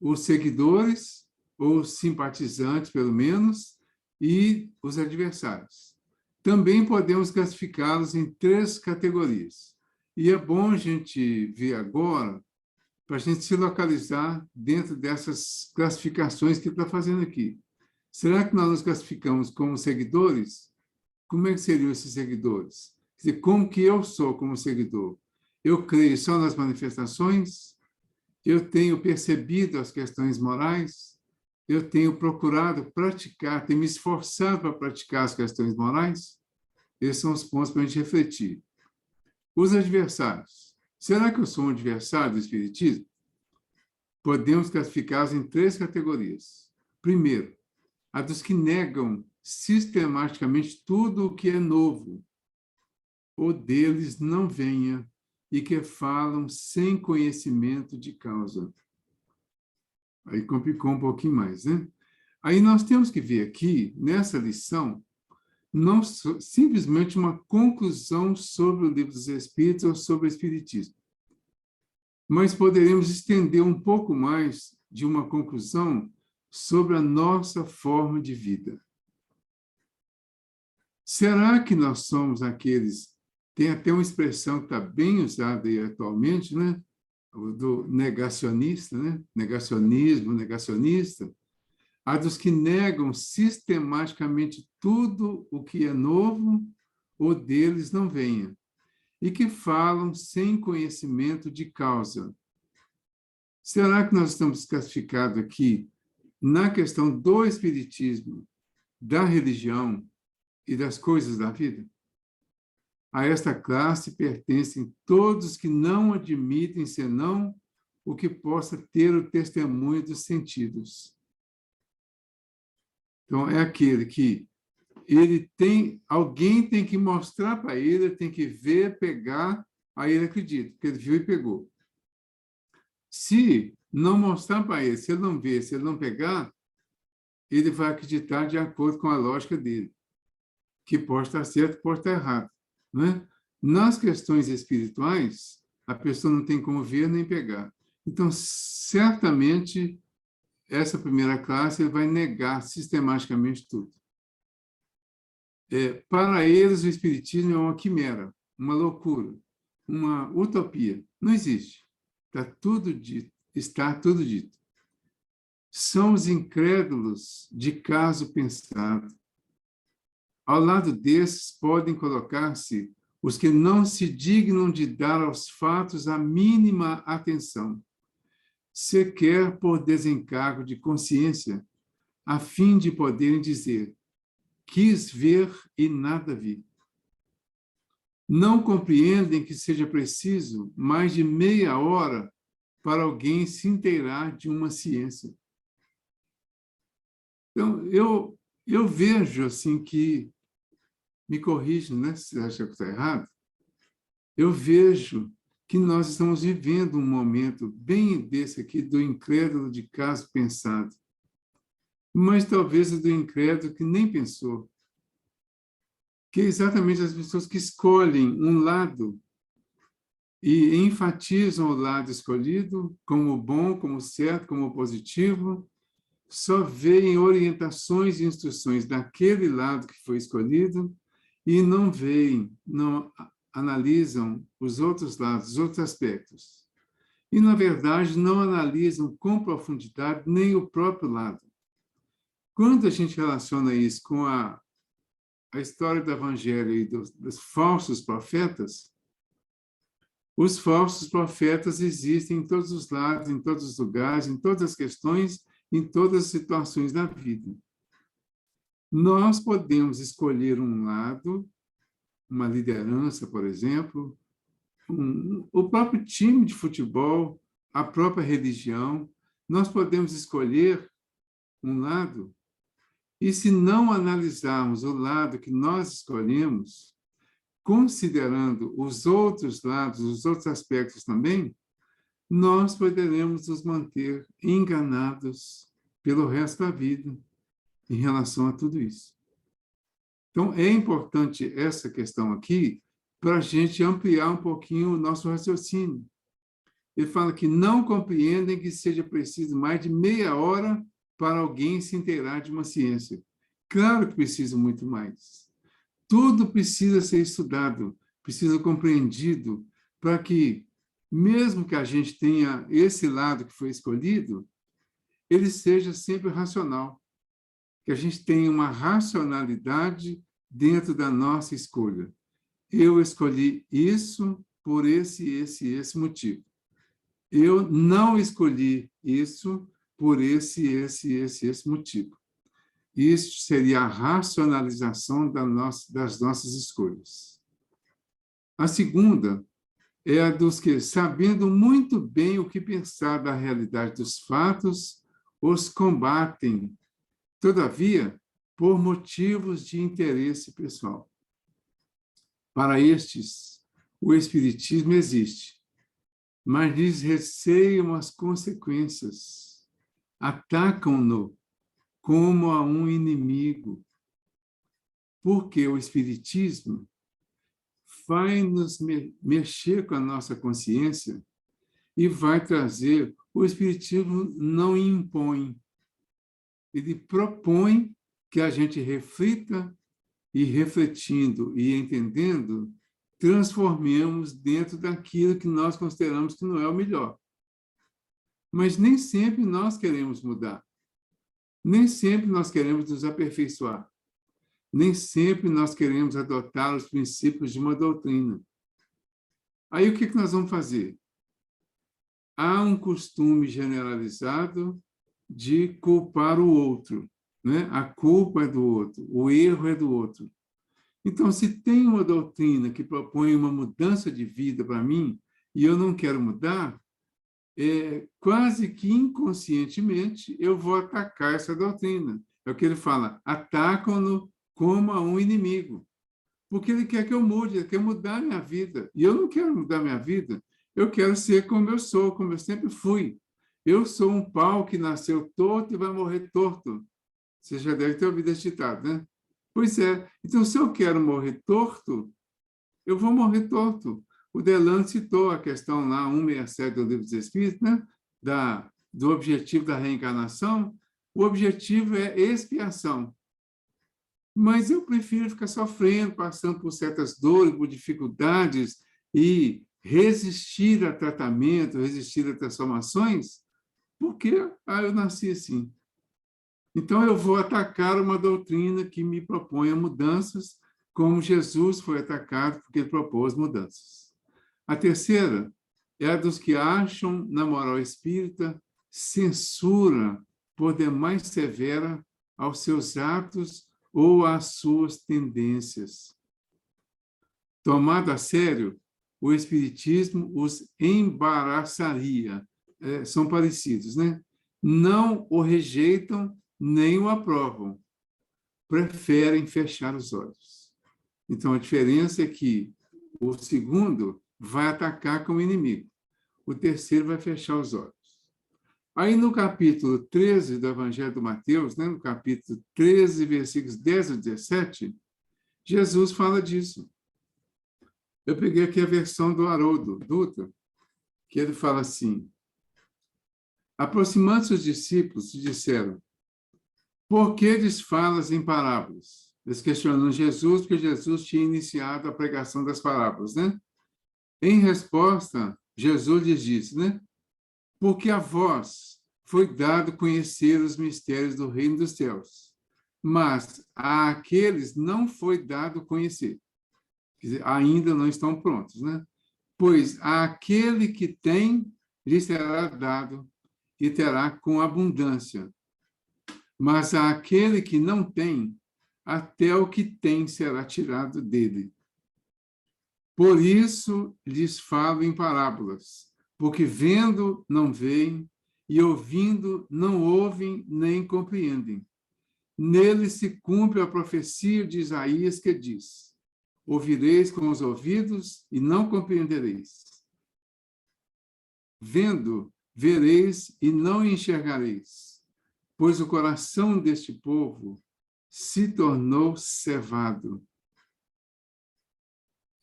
Os seguidores, ou simpatizantes, pelo menos, e os adversários. Também podemos classificá-los em 3 categorias. E é bom a gente ver agora, para a gente se localizar dentro dessas classificações que ele está fazendo aqui. Será que nós nos classificamos como seguidores? Como é que seriam esses seguidores? Quer dizer, como que eu sou como seguidor? Eu creio só nas manifestações? Eu tenho percebido as questões morais? Eu tenho procurado praticar, tenho me esforçado para praticar as questões morais? Esses são os pontos para a gente refletir. Os adversários. Será que eu sou um adversário do Espiritismo? Podemos classificá-los em 3 categorias. Primeiro, a dos que negam sistematicamente tudo o que é novo, ou deles não venha, e que falam sem conhecimento de causa. Aí complicou um pouquinho mais, né? Aí nós temos que ver aqui, nessa lição, não simplesmente uma conclusão sobre o Livro dos Espíritos ou sobre o Espiritismo, mas poderemos estender um pouco mais de uma conclusão sobre a nossa forma de vida. Será que nós somos aqueles, tem até uma expressão que está bem usada aí atualmente, né? Do negacionista, né? Negacionismo, negacionista, a dos que negam sistematicamente tudo o que é novo ou deles não venha, e que falam sem conhecimento de causa. Será que nós estamos classificados aqui na questão do espiritismo, da religião e das coisas da vida? A esta classe pertencem todos que não admitem senão o que possa ter o testemunho dos sentidos. Então, é aquele que alguém tem que mostrar para ele, tem que ver, pegar, aí ele acredita, porque ele viu e pegou. Se não mostrar para ele, se ele não ver, se ele não pegar, ele vai acreditar de acordo com a lógica dele, que pode estar certo, pode estar errado, né? Nas questões espirituais, a pessoa não tem como ver nem pegar. Então, certamente, essa primeira classe vai negar sistematicamente tudo. Para eles, o Espiritismo é uma quimera, uma loucura, uma utopia. Não existe. Está tudo dito. Está tudo dito. São os incrédulos de caso pensado. Ao lado desses podem colocar-se os que não se dignam de dar aos fatos a mínima atenção, sequer por desencargo de consciência, a fim de poderem dizer: quis ver e nada vi. Não compreendem que seja preciso mais de meia hora para alguém se inteirar de uma ciência. Então, eu vejo assim que, me corrija, né, se acha que está errado, eu vejo que nós estamos vivendo um momento bem desse aqui, do incrédulo de caso pensado, mas talvez do incrédulo que nem pensou, que é exatamente as pessoas que escolhem um lado e enfatizam o lado escolhido como bom, como certo, como positivo, só veem orientações e instruções daquele lado que foi escolhido e não veem, não analisam os outros lados, os outros aspectos. E, na verdade, não analisam com profundidade nem o próprio lado. Quando a gente relaciona isso com a história do Evangelho e dos falsos profetas, os falsos profetas existem em todos os lados, em todos os lugares, em todas as questões, em todas as situações da vida. Nós podemos escolher um lado, uma liderança, por exemplo, o próprio time de futebol, a própria religião. Nós podemos escolher um lado e, se não analisarmos o lado que nós escolhemos, considerando os outros lados, os outros aspectos também, nós poderemos nos manter enganados pelo resto da vida em relação a tudo isso. Então, é importante essa questão aqui para a gente ampliar um pouquinho o nosso raciocínio. Ele fala que não compreendem que seja preciso mais de meia hora para alguém se inteirar de uma ciência. Claro que precisa muito mais. Tudo precisa ser estudado, precisa ser compreendido, para que, mesmo que a gente tenha esse lado que foi escolhido, ele seja sempre racional, que a gente tenha uma racionalidade dentro da nossa escolha. Eu escolhi isso por esse motivo. Eu não escolhi isso por esse motivo. Isso seria a racionalização das nossas escolhas. A segunda é a dos que, sabendo muito bem o que pensar da realidade dos fatos, os combatem, todavia, por motivos de interesse pessoal. Para estes, o Espiritismo existe, mas lhes receiam as consequências, atacam-no como a um inimigo, porque o Espiritismo vai nos mexer com a nossa consciência e vai trazer. O Espiritismo não impõe, ele propõe que a gente reflita e, refletindo e entendendo, transformemos dentro daquilo que nós consideramos que não é o melhor. Mas nem sempre nós queremos mudar. Nem sempre nós queremos nos aperfeiçoar. Nem sempre nós queremos adotar os princípios de uma doutrina. Aí o que nós vamos fazer? Há um costume generalizado de culpar o outro, né? A culpa é do outro, o erro é do outro. Então, se tem uma doutrina que propõe uma mudança de vida para mim e eu não quero mudar, quase que inconscientemente eu vou atacar essa doutrina. É o que ele fala, atacam-no como a um inimigo. Porque ele quer que eu mude, ele quer mudar a minha vida. E eu não quero mudar a minha vida, eu quero ser como eu sou, como eu sempre fui. Eu sou um pau que nasceu torto e vai morrer torto. Você já deve ter ouvido esse ditado, né? Pois é. Então, se eu quero morrer torto, eu vou morrer torto. O Delano citou a questão lá, 167 do Livro dos Espíritos, né? Do objetivo da reencarnação. O objetivo é expiação. Mas eu prefiro ficar sofrendo, passando por certas dores, por dificuldades e resistir a tratamento, resistir a transformações, porque eu nasci assim. Então, eu vou atacar uma doutrina que me propõe mudanças, como Jesus foi atacado porque ele propôs mudanças. A terceira é a dos que acham, na moral espírita, censura por demais severa aos seus atos ou às suas tendências. Tomado a sério, o Espiritismo os embaraçaria. São parecidos, né? Não o rejeitam nem o aprovam. Preferem fechar os olhos. Então, a diferença é que o segundo vai atacar como inimigo. O terceiro vai fechar os olhos. Aí, no capítulo 13 do Evangelho de Mateus, né, no capítulo 13, versículos 10 a 17, Jesus fala disso. Eu peguei aqui a versão do Haroldo Dutra, que ele fala assim: aproximando-se os discípulos, disseram: por que lhes falas em parábolas? Eles questionam Jesus, porque Jesus tinha iniciado a pregação das parábolas, né? Em resposta, Jesus lhes disse, né? Porque a vós foi dado conhecer os mistérios do reino dos céus, mas àqueles não foi dado conhecer. Quer dizer, ainda não estão prontos, né? Pois àquele que tem, lhe será dado e terá com abundância. Mas àquele que não tem, até o que tem será tirado dele. Por isso lhes falo em parábolas, porque vendo não veem, e ouvindo não ouvem nem compreendem. Nele se cumpre a profecia de Isaías que diz: ouvireis com os ouvidos e não compreendereis. Vendo, vereis e não enxergareis, pois o coração deste povo se tornou cevado.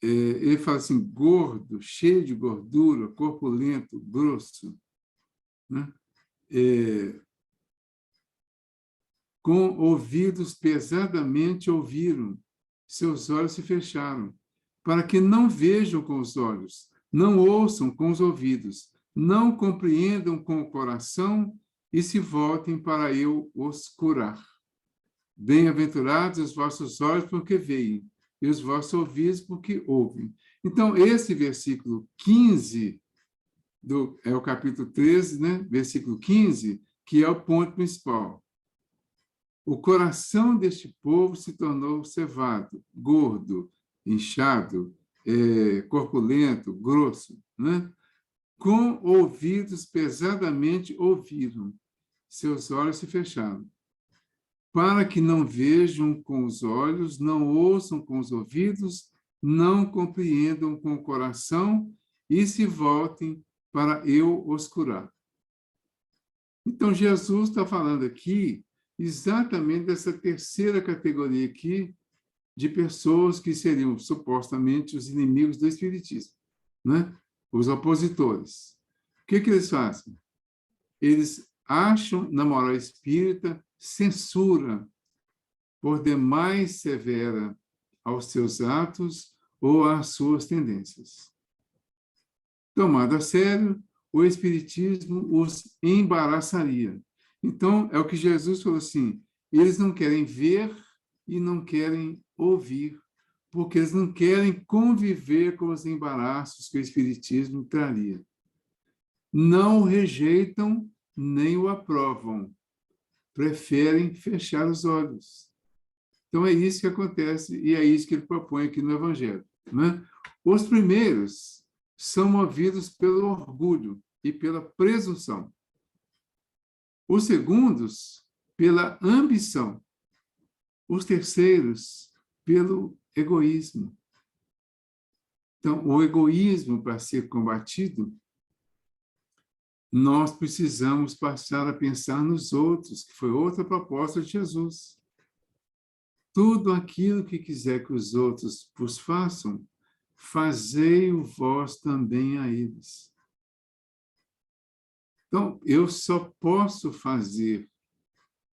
Ele fala assim, gordo, cheio de gordura, corpulento, grosso, né? Com ouvidos pesadamente ouviram, seus olhos se fecharam, para que não vejam com os olhos, não ouçam com os ouvidos, não compreendam com o coração e se voltem para eu os curar. Bem-aventurados os vossos olhos porque veem, e os vossos ouvidos porque ouvem. Então, esse versículo 15, é o capítulo 13, né? Versículo 15, que é o ponto principal. O coração deste povo se tornou cevado, gordo, inchado, corpulento, grosso, né? Com ouvidos pesadamente ouviram, seus olhos se fecharam, para que não vejam com os olhos, não ouçam com os ouvidos, não compreendam com o coração e se voltem para eu os curar. Então, Jesus está falando aqui exatamente dessa terceira categoria aqui de pessoas que seriam supostamente os inimigos do Espiritismo, né? Os opositores. O que eles fazem? Eles acham, na moral espírita, censura por demais severa aos seus atos ou às suas tendências. Tomado a sério, o Espiritismo os embaraçaria. Então, é o que Jesus falou assim, eles não querem ver e não querem ouvir, porque eles não querem conviver com os embaraços que o Espiritismo traria. Não o rejeitam nem o aprovam, preferem fechar os olhos. Então, é isso que acontece e é isso que ele propõe aqui no Evangelho, né? Os primeiros são movidos pelo orgulho e pela presunção. Os segundos, pela ambição. Os terceiros, pelo egoísmo. Então, o egoísmo, para ser combatido, nós precisamos passar a pensar nos outros, que foi outra proposta de Jesus. Tudo aquilo que quiser que os outros vos façam, fazei-o vós também a eles. Então, eu só posso fazer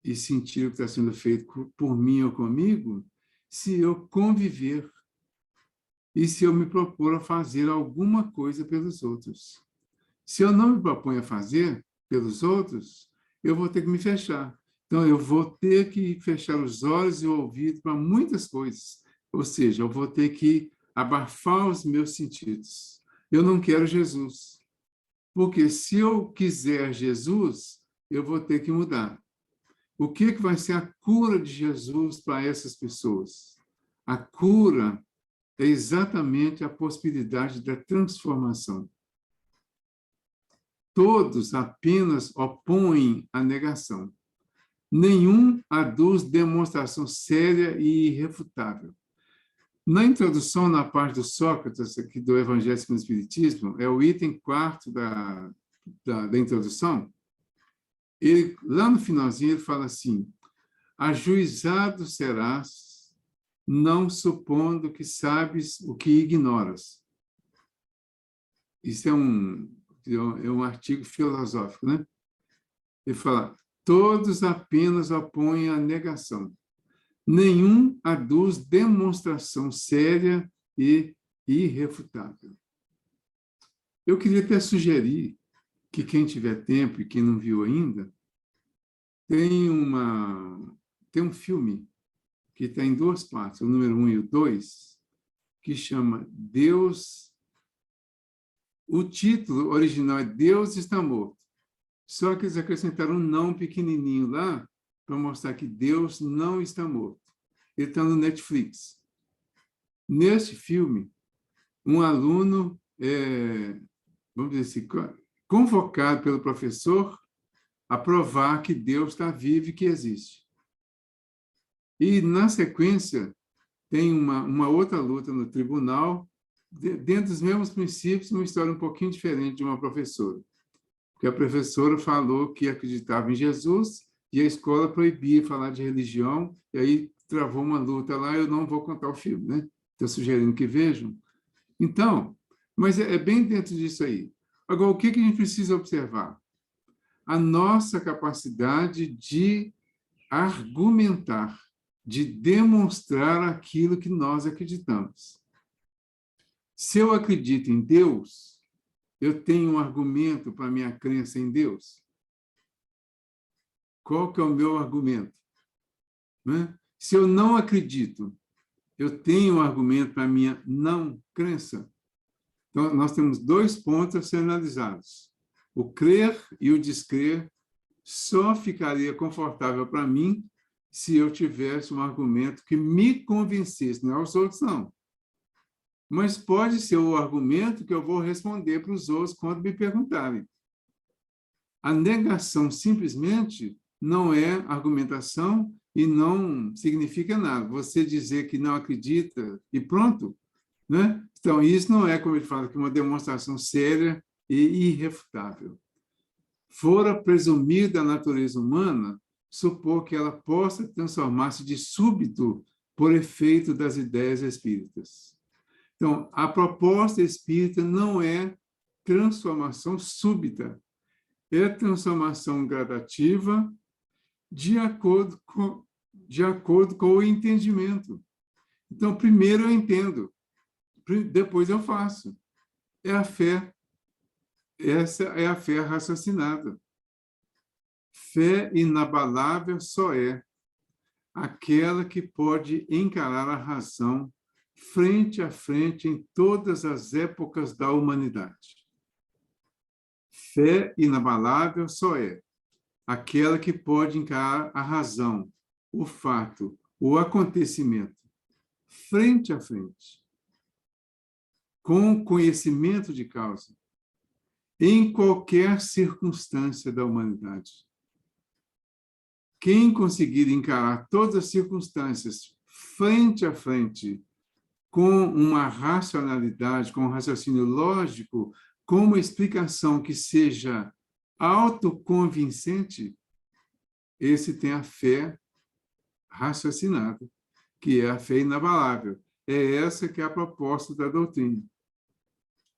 e sentir o que está sendo feito por mim ou comigo se eu conviver e se eu me propor a fazer alguma coisa pelos outros. Se eu não me proponho a fazer pelos outros, eu vou ter que me fechar. Então, eu vou ter que fechar os olhos e o ouvido para muitas coisas. Ou seja, eu vou ter que abafar os meus sentidos. Eu não quero Jesus. Porque se eu quiser Jesus, eu vou ter que mudar. O que vai ser a cura de Jesus para essas pessoas? A cura é exatamente a possibilidade da transformação. Todos apenas opõem a negação. Nenhum aduz demonstração séria e irrefutável. Na introdução, na parte do Sócrates, aqui do Evangelho segundo o Espiritismo, é o item 4 da introdução, ele, lá no finalzinho, ele fala assim: ajuizado serás, não supondo que sabes o que ignoras. Isso é um artigo filosófico, né? Ele fala: todos apenas opõem a negação. Nenhum aduz demonstração séria e irrefutável. Eu queria até sugerir que quem tiver tempo e quem não viu ainda, tem um filme que está em 2 partes, o número 1 e o 2, que chama Deus. O título original é Deus está morto. Só que eles acrescentaram um não pequenininho lá para mostrar que Deus não está morto. Ele está no Netflix. Neste filme, um aluno vamos dizer assim, convocado pelo professor a provar que Deus está vivo e que existe. E, na sequência, tem uma outra luta no tribunal, dentro dos mesmos princípios, uma história um pouquinho diferente de uma professora. Porque a professora falou que acreditava em Jesus e a escola proibia falar de religião, e aí travou uma luta lá. Eu não vou contar o filme, né? Estou sugerindo que vejam. Então, mas é bem dentro disso aí. Agora, o que a gente precisa observar? A nossa capacidade de argumentar, de demonstrar aquilo que nós acreditamos. Se eu acredito em Deus, eu tenho um argumento para a minha crença em Deus? Qual que é o meu argumento? Né? Se eu não acredito, eu tenho um argumento para a minha não crença? Então, nós temos 2 pontos a ser analisados. O crer e o descrer só ficaria confortável para mim se eu tivesse um argumento que me convencesse, não é os outros, não. Mas pode ser o argumento que eu vou responder para os outros quando me perguntarem. A negação simplesmente não é argumentação e não significa nada. Você dizer que não acredita e pronto, né? Então, isso não é, como ele fala, que uma demonstração séria e irrefutável. Fora presumir da natureza humana supor que ela possa transformar-se de súbito por efeito das ideias espíritas. Então, a proposta espírita não é transformação súbita, é transformação gradativa de acordo com o entendimento. Então, primeiro eu entendo, depois eu faço. É a fé. Essa é a fé raciocinada. Fé inabalável só é aquela que pode encarar a razão frente a frente em todas as épocas da humanidade. Fé inabalável só é aquela que pode encarar a razão, o fato, o acontecimento, frente a frente, com conhecimento de causa, em qualquer circunstância da humanidade. Quem conseguir encarar todas as circunstâncias frente a frente, com uma racionalidade, com um raciocínio lógico, com uma explicação que seja autoconvincente, esse tem a fé raciocinada, que é a fé inabalável. é essa que é a proposta da doutrina.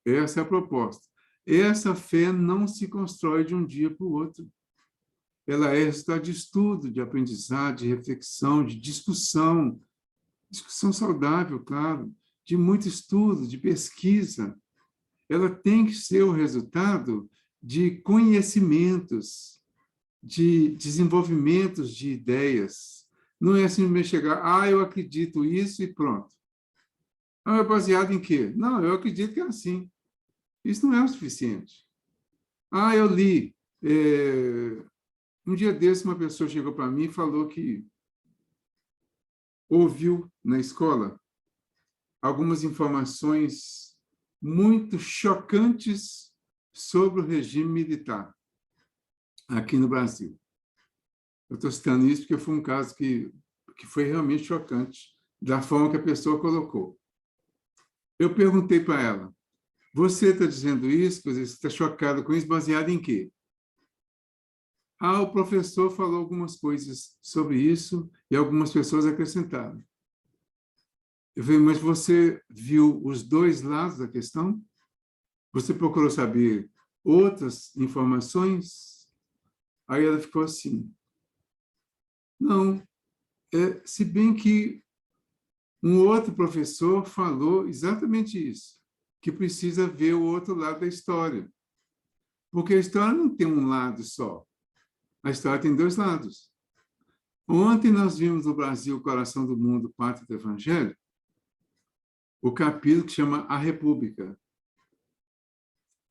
Essa é a proposta. Essa fé não se constrói de um dia para o outro. Ela é resultado de estudo, de aprendizado, de reflexão, de discussão saudável, claro, de muito estudo, de pesquisa. Ela tem que ser o resultado de conhecimentos, de desenvolvimentos de ideias. Não é simplesmente chegar, eu acredito isso e pronto. É baseado em quê? Não, eu acredito que é assim. Isso não é o suficiente. Eu li. Um dia desse, uma pessoa chegou para mim e falou que ouviu na escola algumas informações muito chocantes sobre o regime militar aqui no Brasil. Eu estou citando isso porque foi um caso que foi realmente chocante, da forma que a pessoa colocou. Eu perguntei para ela, você está dizendo isso, você está chocado com isso, baseado em quê? O professor falou algumas coisas sobre isso e algumas pessoas acrescentaram. Eu falei, mas você viu os dois lados da questão? Você procurou saber outras informações? Aí ela ficou assim. Não, se bem que um outro professor falou exatamente isso, que precisa ver o outro lado da história. Porque a história não tem um lado só. A história tem dois lados. Ontem nós vimos no Brasil, Coração do Mundo, Pátria do Evangelho, o capítulo que chama A República.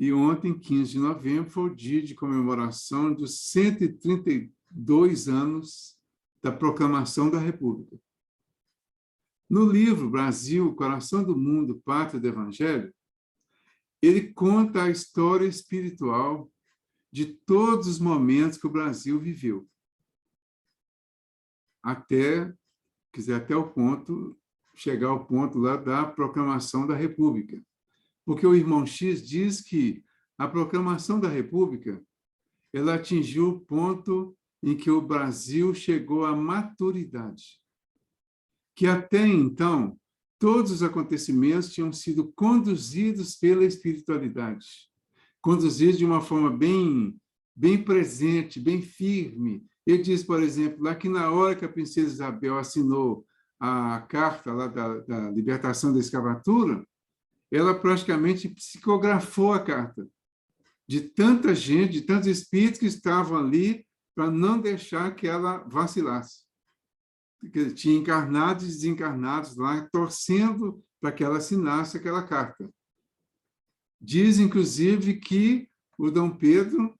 E ontem, 15 de novembro, foi o dia de comemoração dos 132 anos da proclamação da República. No livro Brasil, Coração do Mundo, Pátria do Evangelho, ele conta a história espiritual de todos os momentos que o Brasil viveu. Até o ponto, chegar ao ponto lá da proclamação da República. Porque o irmão X diz que a proclamação da República ela atingiu o ponto em que o Brasil chegou à maturidade. Que até então, todos os acontecimentos tinham sido conduzidos pela espiritualidade, conduzidos de uma forma bem presente, bem firme. Ele diz, por exemplo, lá que na hora que a princesa Isabel assinou a carta lá da libertação da escravatura, ela praticamente psicografou a carta de tanta gente, de tantos espíritos que estavam ali para não deixar que ela vacilasse. Porque tinha encarnados e desencarnados lá, torcendo para que ela assinasse aquela carta. Diz, inclusive, que o Dom Pedro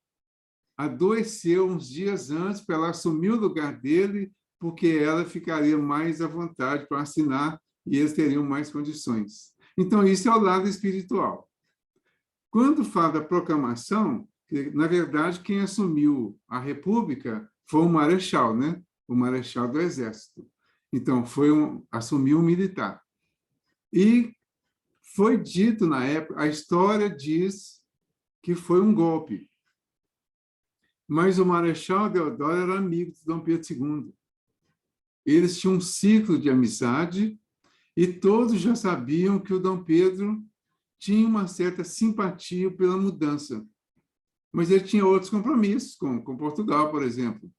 adoeceu uns dias antes para ela assumir o lugar dele, porque ela ficaria mais à vontade para assinar e eles teriam mais condições. Então, isso é o lado espiritual. Quando fala da proclamação, na verdade, quem assumiu a República foi o Marechal, né? O Marechal do Exército. Então, assumiu um militar. E foi dito na época, a história diz que foi um golpe. Mas o Marechal Deodoro era amigo de Dom Pedro II. Eles tinham um ciclo de amizade e todos já sabiam que o Dom Pedro tinha uma certa simpatia pela mudança. Mas ele tinha outros compromissos, com Portugal, por exemplo.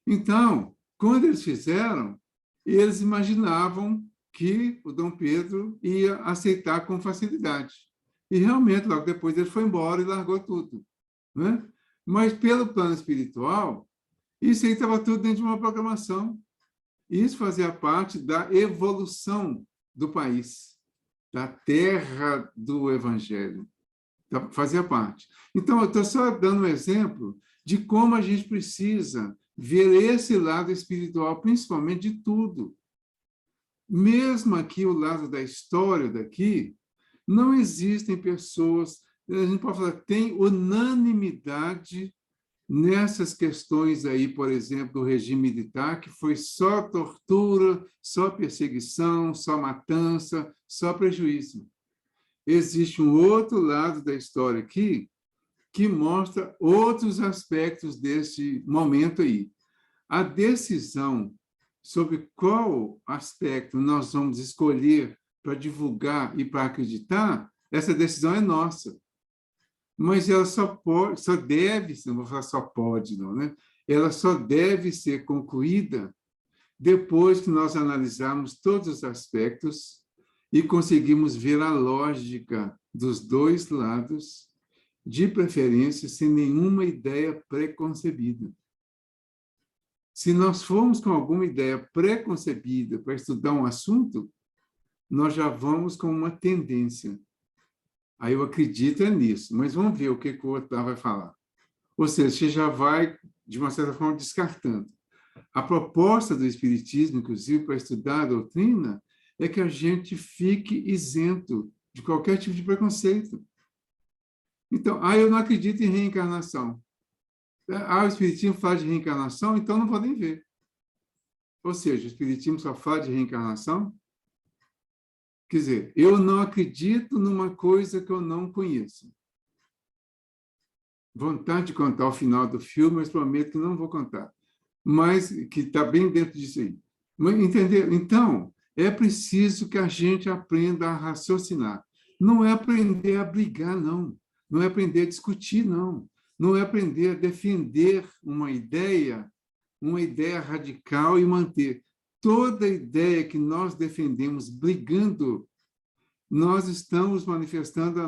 Então, quando eles fizeram, eles imaginavam que o Dom Pedro ia aceitar com facilidade. E realmente, logo depois, ele foi embora e largou tudo. Né? Mas, pelo plano espiritual, isso aí estava tudo dentro de uma programação. Isso fazia parte da evolução do país, da terra do Evangelho. Fazia parte. Então, eu estou só dando um exemplo de como a gente precisa ver esse lado espiritual, principalmente de tudo. Mesmo aqui, o lado da história daqui, não existem pessoas, a gente pode falar, tem unanimidade nessas questões aí, por exemplo, do regime militar, que foi só tortura, só perseguição, só matança, só prejuízo. Existe um outro lado da história aqui que mostra outros aspectos desse momento aí. A decisão sobre qual aspecto nós vamos escolher para divulgar e para acreditar, essa decisão é nossa. Mas ela só deve, não vou falar só pode, não, né? Ela só deve ser concluída depois que nós analisarmos todos os aspectos e conseguimos ver a lógica dos dois lados, de preferência sem nenhuma ideia preconcebida. Se nós formos com alguma ideia preconcebida para estudar um assunto, nós já vamos com uma tendência. Aí eu acredito nisso, mas vamos ver o que o outro vai falar. Ou seja, você já vai, de uma certa forma, descartando. A proposta do Espiritismo, inclusive, para estudar a doutrina, é que a gente fique isento de qualquer tipo de preconceito. Então, eu não acredito em reencarnação. O Espiritismo fala de reencarnação, então não vou nem ver. Ou seja, o Espiritismo só fala de reencarnação. Quer dizer, eu não acredito numa coisa que eu não conheço. Vontade de contar o final do filme, mas prometo que não vou contar. Mas que está bem dentro disso aí. Entendeu? Então, é preciso que a gente aprenda a raciocinar. Não é aprender a brigar, não. Não é aprender a discutir, não. Não é aprender a defender uma ideia radical e manter. Toda ideia que nós defendemos brigando, nós estamos manifestando o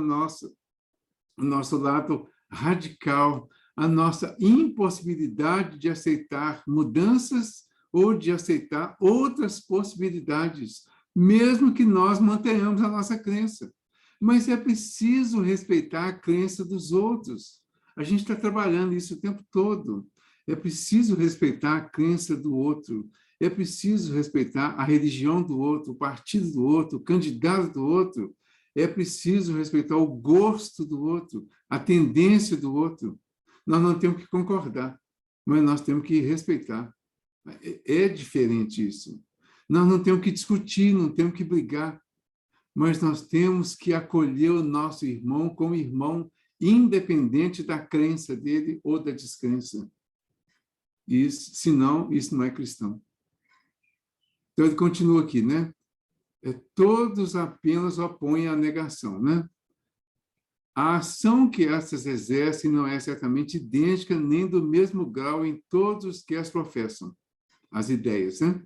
nosso lado radical, a nossa impossibilidade de aceitar mudanças ou de aceitar outras possibilidades, mesmo que nós mantenhamos a nossa crença. Mas é preciso respeitar a crença dos outros. A gente está trabalhando isso o tempo todo. É preciso respeitar a crença do outro. É preciso respeitar a religião do outro, o partido do outro, o candidato do outro. É preciso respeitar o gosto do outro, a tendência do outro. Nós não temos que concordar, mas nós temos que respeitar. É diferente isso. Nós não temos que discutir, não temos que brigar, mas nós temos que acolher o nosso irmão como irmão, independente da crença dele ou da descrença. Senão, isso não é cristão. Então, ele continua aqui, né? Todos apenas opõem a negação, né? A ação que essas exercem não é certamente idêntica nem do mesmo grau em todos os que as professam, as ideias, né?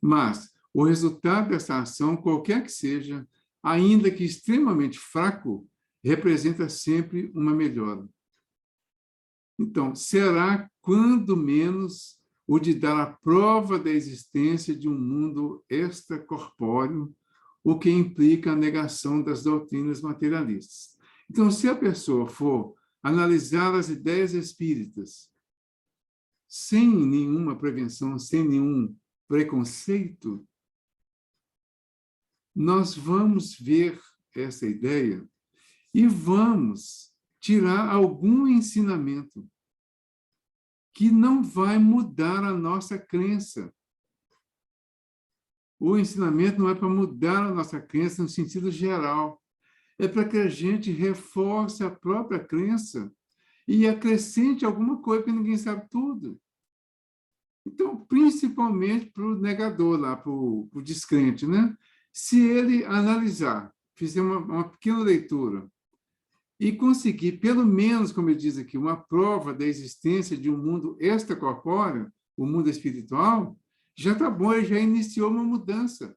Mas o resultado dessa ação, qualquer que seja, ainda que extremamente fraco, representa sempre uma melhora. Então, será, quando menos, o de dar a prova da existência de um mundo extracorpóreo, o que implica a negação das doutrinas materialistas. Então, se a pessoa for analisar as ideias espíritas sem nenhuma prevenção, sem nenhum preconceito, nós vamos ver essa ideia e vamos tirar algum ensinamento que não vai mudar a nossa crença. O ensinamento não é para mudar a nossa crença no sentido geral, é para que a gente reforce a própria crença e acrescente alguma coisa, porque ninguém sabe tudo. Então, principalmente para o negador, lá, para o descrente, né? Se ele analisar, fizer uma pequena leitura e conseguir, pelo menos, como ele diz aqui, uma prova da existência de um mundo extracorpóreo, o mundo espiritual, já está bom, ele já iniciou uma mudança.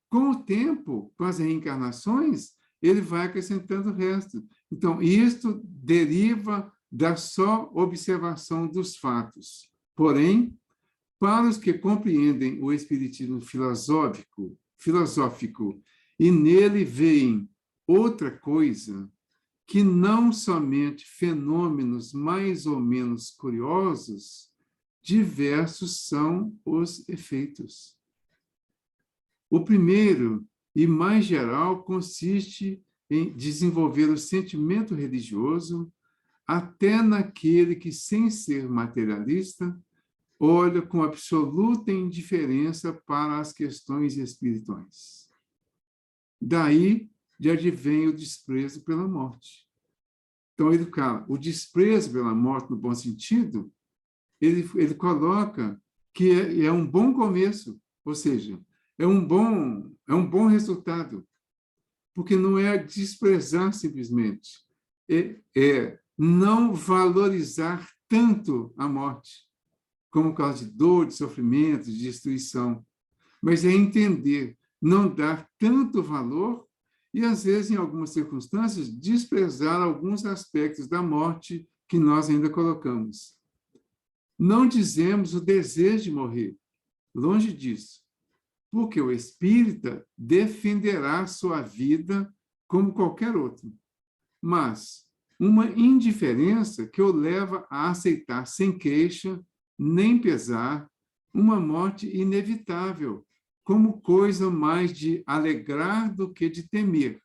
Com o tempo, com as reencarnações, ele vai acrescentando o resto. Então, isto deriva da só observação dos fatos. Porém, para os que compreendem o espiritismo filosófico e nele veem outra coisa, que não somente fenômenos mais ou menos curiosos, diversos são os efeitos. O primeiro, e mais geral, consiste em desenvolver o sentimento religioso até naquele que, sem ser materialista, olha com absoluta indiferença para as questões espirituais. Daí de advém o desprezo pela morte. Então, ele fala, o desprezo pela morte, no bom sentido, ele coloca que é um bom começo, ou seja, é um bom resultado, porque não é desprezar simplesmente, é não valorizar tanto a morte, como causa de dor, de sofrimento, de destruição, mas é entender, não dar tanto valor e, às vezes, em algumas circunstâncias, desprezar alguns aspectos da morte que nós ainda colocamos. Não dizemos o desejo de morrer, longe disso, porque o espírita defenderá sua vida como qualquer outro, mas uma indiferença que o leva a aceitar sem queixa nem pesar uma morte inevitável, como coisa mais de alegrar do que de temer,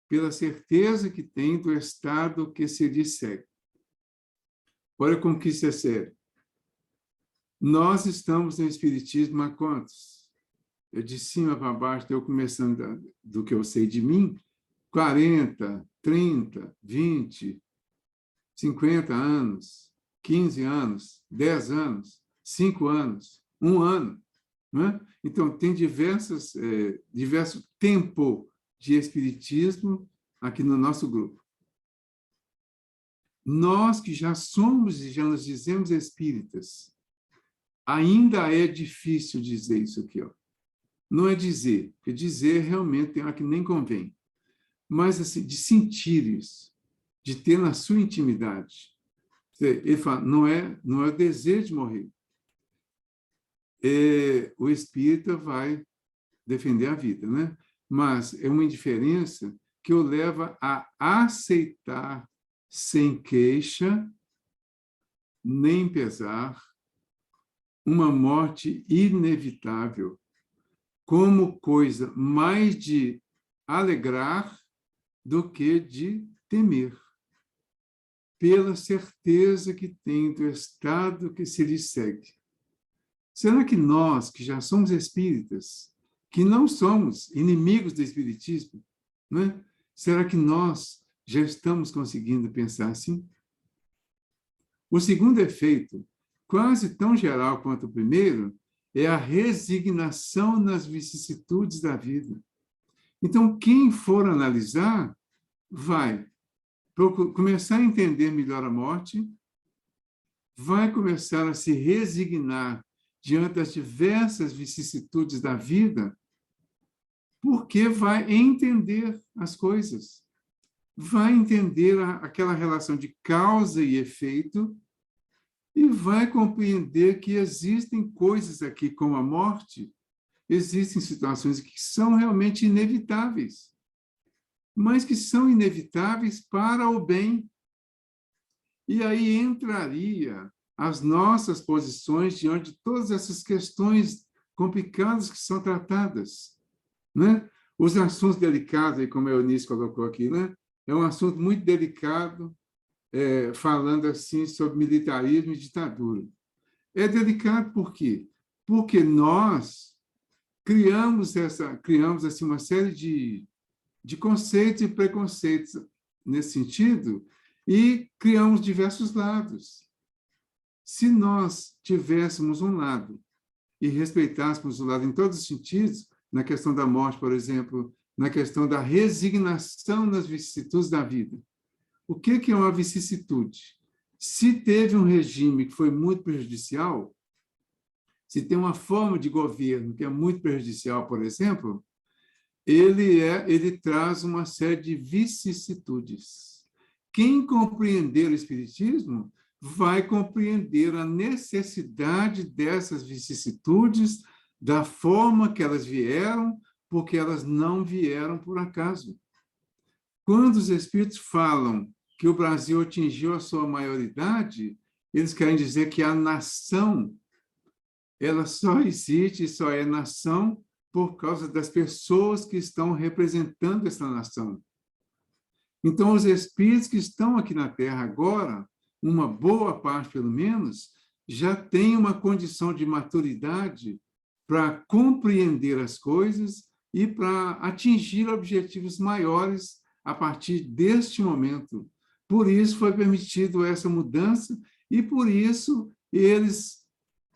pela certeza que tem do estado que se lhe segue. Olha como que isso é sério. Nós estamos no Espiritismo há quantos? Eu de cima para baixo, eu começando do que eu sei de mim, 40, 30, 20, 50 anos, 15 anos, 10 anos, 5 anos, 1 ano. Não é? Então, tem diverso tempo de espiritismo aqui no nosso grupo. Nós que já somos e já nos dizemos espíritas, ainda é difícil dizer isso aqui. Ó. Não é dizer, porque dizer realmente tem hora que nem convém. Mas assim, de sentir isso, de ter na sua intimidade. Ele fala, não é o desejo de morrer. O espírita vai defender a vida, né? Mas é uma indiferença que o leva a aceitar sem queixa, nem pesar, uma morte inevitável, como coisa mais de alegrar do que de temer, pela certeza que tem do estado que se lhe segue. Será que nós, que já somos espíritas, que não somos inimigos do espiritismo, né? Será que nós já estamos conseguindo pensar assim? O segundo efeito, quase tão geral quanto o primeiro, é a resignação nas vicissitudes da vida. Então, quem for analisar, vai começar a entender melhor a morte, vai começar a se resignar diante das diversas vicissitudes da vida, porque vai entender as coisas, vai entender aquela relação de causa e efeito e vai compreender que existem coisas aqui, como a morte, existem situações que são realmente inevitáveis, mas que são inevitáveis para o bem. E aí entraria as nossas posições diante de todas essas questões complicadas que são tratadas, né? Os assuntos delicados, como a Eunice colocou aqui, né? É um assunto muito delicado, falando assim sobre militarismo e ditadura. É delicado por quê? Porque nós criamos assim, uma série de conceitos e preconceitos nesse sentido e criamos diversos lados. Se nós tivéssemos um lado e respeitássemos o lado em todos os sentidos, na questão da morte, por exemplo, na questão da resignação nas vicissitudes da vida. O que é uma vicissitude? Se teve um regime que foi muito prejudicial, se tem uma forma de governo que é muito prejudicial, por exemplo, ele traz uma série de vicissitudes. Quem compreender o Espiritismo vai compreender a necessidade dessas vicissitudes, da forma que elas vieram, porque elas não vieram por acaso. Quando os Espíritos falam que o Brasil atingiu a sua maioridade, eles querem dizer que a nação, ela só existe e só é nação por causa das pessoas que estão representando essa nação. Então, os espíritos que estão aqui na Terra agora, uma boa parte, pelo menos, já tem uma condição de maturidade para compreender as coisas e para atingir objetivos maiores a partir deste momento. Por isso foi permitido essa mudança e por isso eles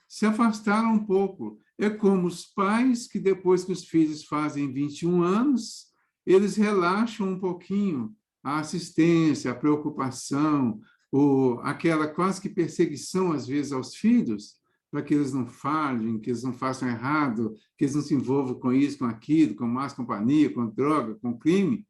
se afastaram um pouco. É como os pais que, depois que os filhos fazem 21 anos, eles relaxam um pouquinho a assistência, a preocupação, ou aquela quase que perseguição, às vezes, aos filhos, para que eles não falhem, que eles não façam errado, que eles não se envolvam com isso, com aquilo, com más companhia, com droga, com crime.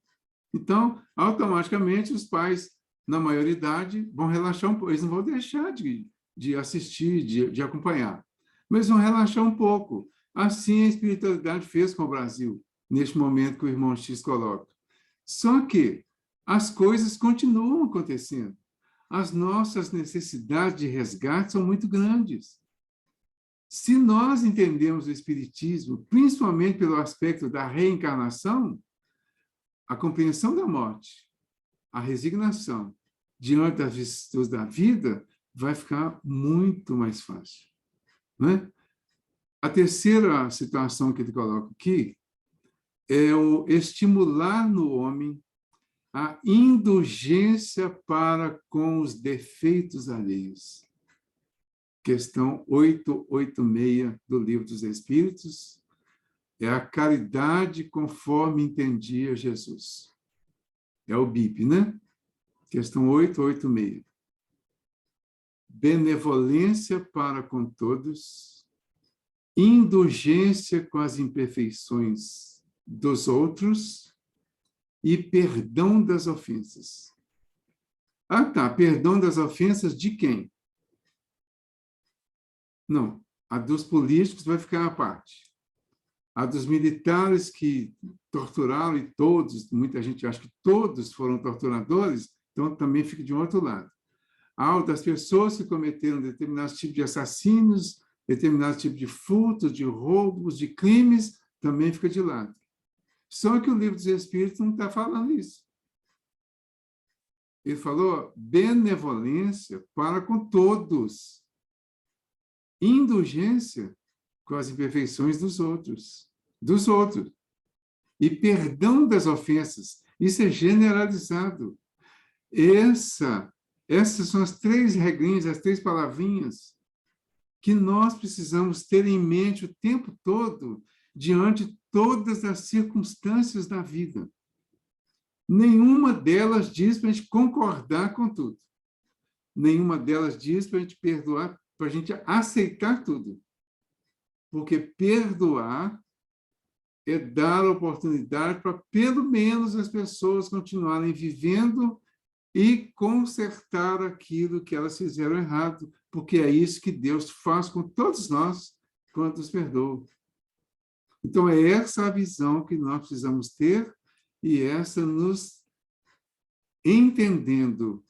Então, automaticamente, os pais, na maioridade, vão relaxar um pouco. Eles não vão deixar de assistir, de acompanhar, mas vão relaxar um pouco. Assim a espiritualidade fez com o Brasil, neste momento que o irmão X coloca. Só que as coisas continuam acontecendo. As nossas necessidades de resgate são muito grandes. Se nós entendemos o Espiritismo, principalmente pelo aspecto da reencarnação, a compreensão da morte, a resignação diante das vicissitudes da vida vai ficar muito mais fácil, né? A terceira situação que ele coloca aqui é o estimular no homem a indulgência para com os defeitos alheios. Questão 886 do Livro dos Espíritos, é a caridade conforme entendia Jesus. É o BIP, né? Questão 886. Benevolência para com todos, indulgência com as imperfeições dos outros e perdão das ofensas. Ah, tá, perdão das ofensas de quem? Não, a dos políticos vai ficar à parte. A dos militares que torturaram, e todos, muita gente acha que todos foram torturadores, então também fica de um outro lado. Ao das pessoas que cometeram determinados tipos de assassínios, determinados tipos de furtos, de roubos, de crimes, também fica de lado. Só que o Livro dos Espíritos não está falando isso. Ele falou benevolência para com todos. Indulgência com as imperfeições dos outros. E perdão das ofensas. Isso é generalizado. Essas são as três regrinhas, as três palavrinhas que nós precisamos ter em mente o tempo todo, diante de todas as circunstâncias da vida. Nenhuma delas diz para a gente concordar com tudo. Nenhuma delas diz para a gente perdoar, para a gente aceitar tudo. Porque perdoar é dar oportunidade para, pelo menos, as pessoas continuarem vivendo e consertar aquilo que elas fizeram errado, porque é isso que Deus faz com todos nós quando nos perdoa. Então, é essa a visão que nós precisamos ter e essa nos entendendo,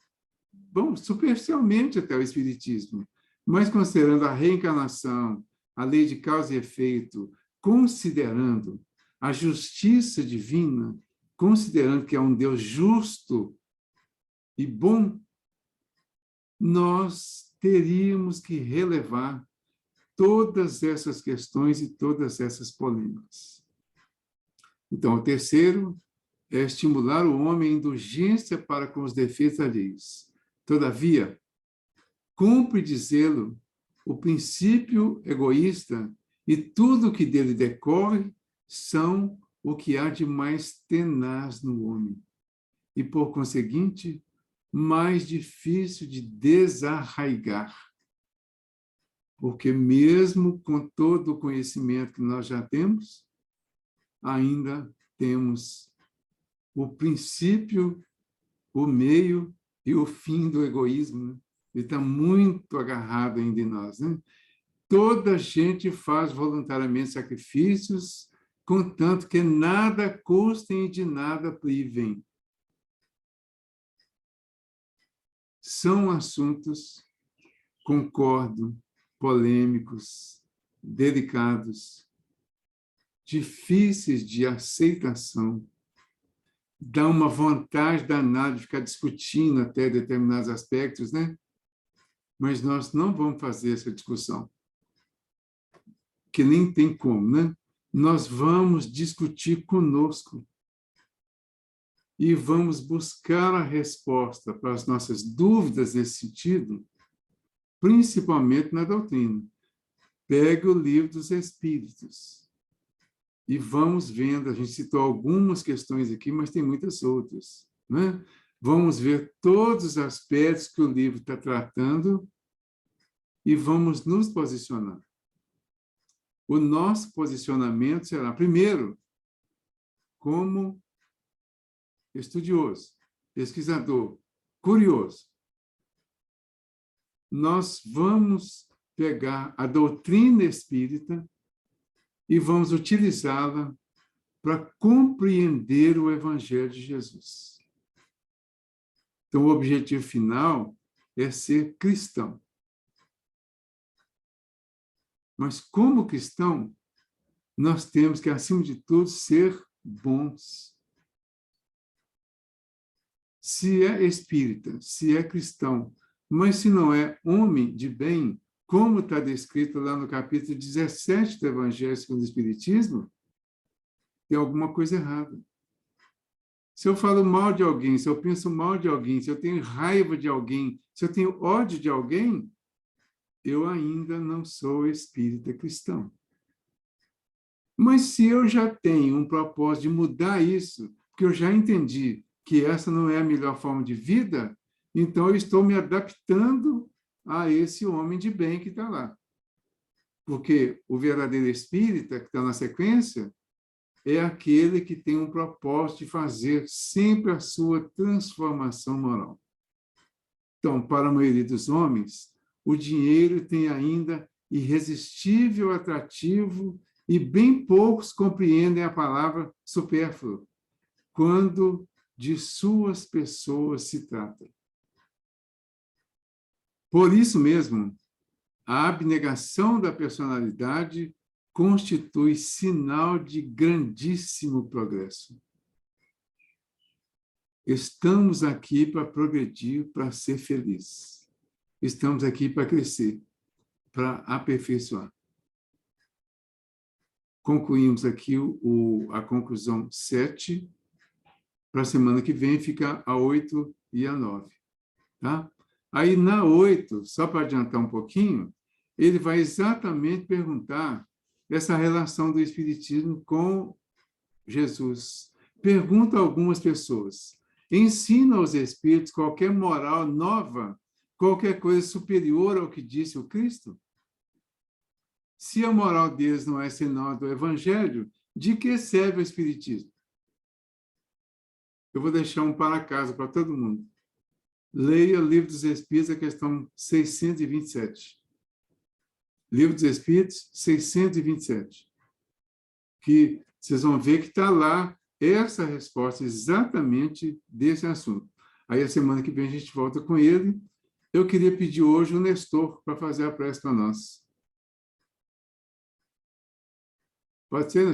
bom, superficialmente até o Espiritismo, mas considerando a reencarnação, a lei de causa e efeito, considerando a justiça divina, considerando que é um Deus justo e bom, nós teríamos que relevar todas essas questões e todas essas polêmicas. Então, o terceiro é estimular o homem à indulgência para com os defeitos alheios. Todavia, cumpre dizê-lo, o princípio egoísta e tudo o que dele decorre são o que há de mais tenaz no homem e, por conseguinte, mais difícil de desarraigar. Porque mesmo com todo o conhecimento que nós já temos, ainda temos o princípio, o meio e o fim do egoísmo, né? Ele está muito agarrado ainda em nós, né? Toda gente faz voluntariamente sacrifícios, contanto que nada custem e de nada privem. São assuntos, concordo, polêmicos, delicados, difíceis de aceitação, dá uma vontade danada de ficar discutindo até determinados aspectos, né? Mas nós não vamos fazer essa discussão, que nem tem como, né? Nós vamos discutir conosco e vamos buscar a resposta para as nossas dúvidas nesse sentido, principalmente na doutrina. pegue o livro dos Espíritos e vamos vendo, a gente citou algumas questões aqui, mas tem muitas outras, né? Vamos ver todos os aspectos que o livro está tratando e vamos nos posicionar. O nosso posicionamento será, primeiro, como estudioso, pesquisador, curioso. Nós vamos pegar a doutrina espírita e vamos utilizá-la para compreender o Evangelho de Jesus. Então, o objetivo final é ser cristão. Mas, como cristão, nós temos que, acima de tudo, ser bons. Se é espírita, se é cristão, mas se não é homem de bem, como está descrito lá no capítulo 17 do Evangelho segundo o Espiritismo, tem alguma coisa errada. Se eu falo mal de alguém, se eu penso mal de alguém, se eu tenho raiva de alguém, se eu tenho ódio de alguém, eu ainda não sou espírita cristão. Mas se eu já tenho um propósito de mudar isso, porque eu já entendi que essa não é a melhor forma de vida, então eu estou me adaptando a esse homem de bem que está lá. Porque o verdadeiro espírita, que está na sequência, é aquele que tem um propósito de fazer sempre a sua transformação moral. Então, para a maioria dos homens, o dinheiro tem ainda irresistível atrativo e bem poucos compreendem a palavra supérfluo, quando de suas pessoas se trata. Por isso mesmo, a abnegação da personalidade constitui sinal de grandíssimo progresso. Estamos aqui para progredir, para ser feliz. Estamos aqui para crescer, para aperfeiçoar. Concluímos aqui a conclusão 7. Para a semana que vem fica a 8 e a 9. Tá? Aí, na 8, só para adiantar um pouquinho, ele vai exatamente perguntar essa relação do Espiritismo com Jesus. Pergunta a algumas pessoas: ensina aos espíritos qualquer moral nova, qualquer coisa superior ao que disse o Cristo? Se a moral deles não é senão a do Evangelho, de que serve o Espiritismo? Eu vou deixar um para casa para todo mundo. Leia o Livro dos Espíritos, a questão 627. Livro dos Espíritos, 627. Que vocês vão ver que está lá essa resposta exatamente desse assunto. Aí, a semana que vem, a gente volta com ele. Eu queria pedir hoje o Nestor para fazer a prece para nós. Pode ser, Nestor?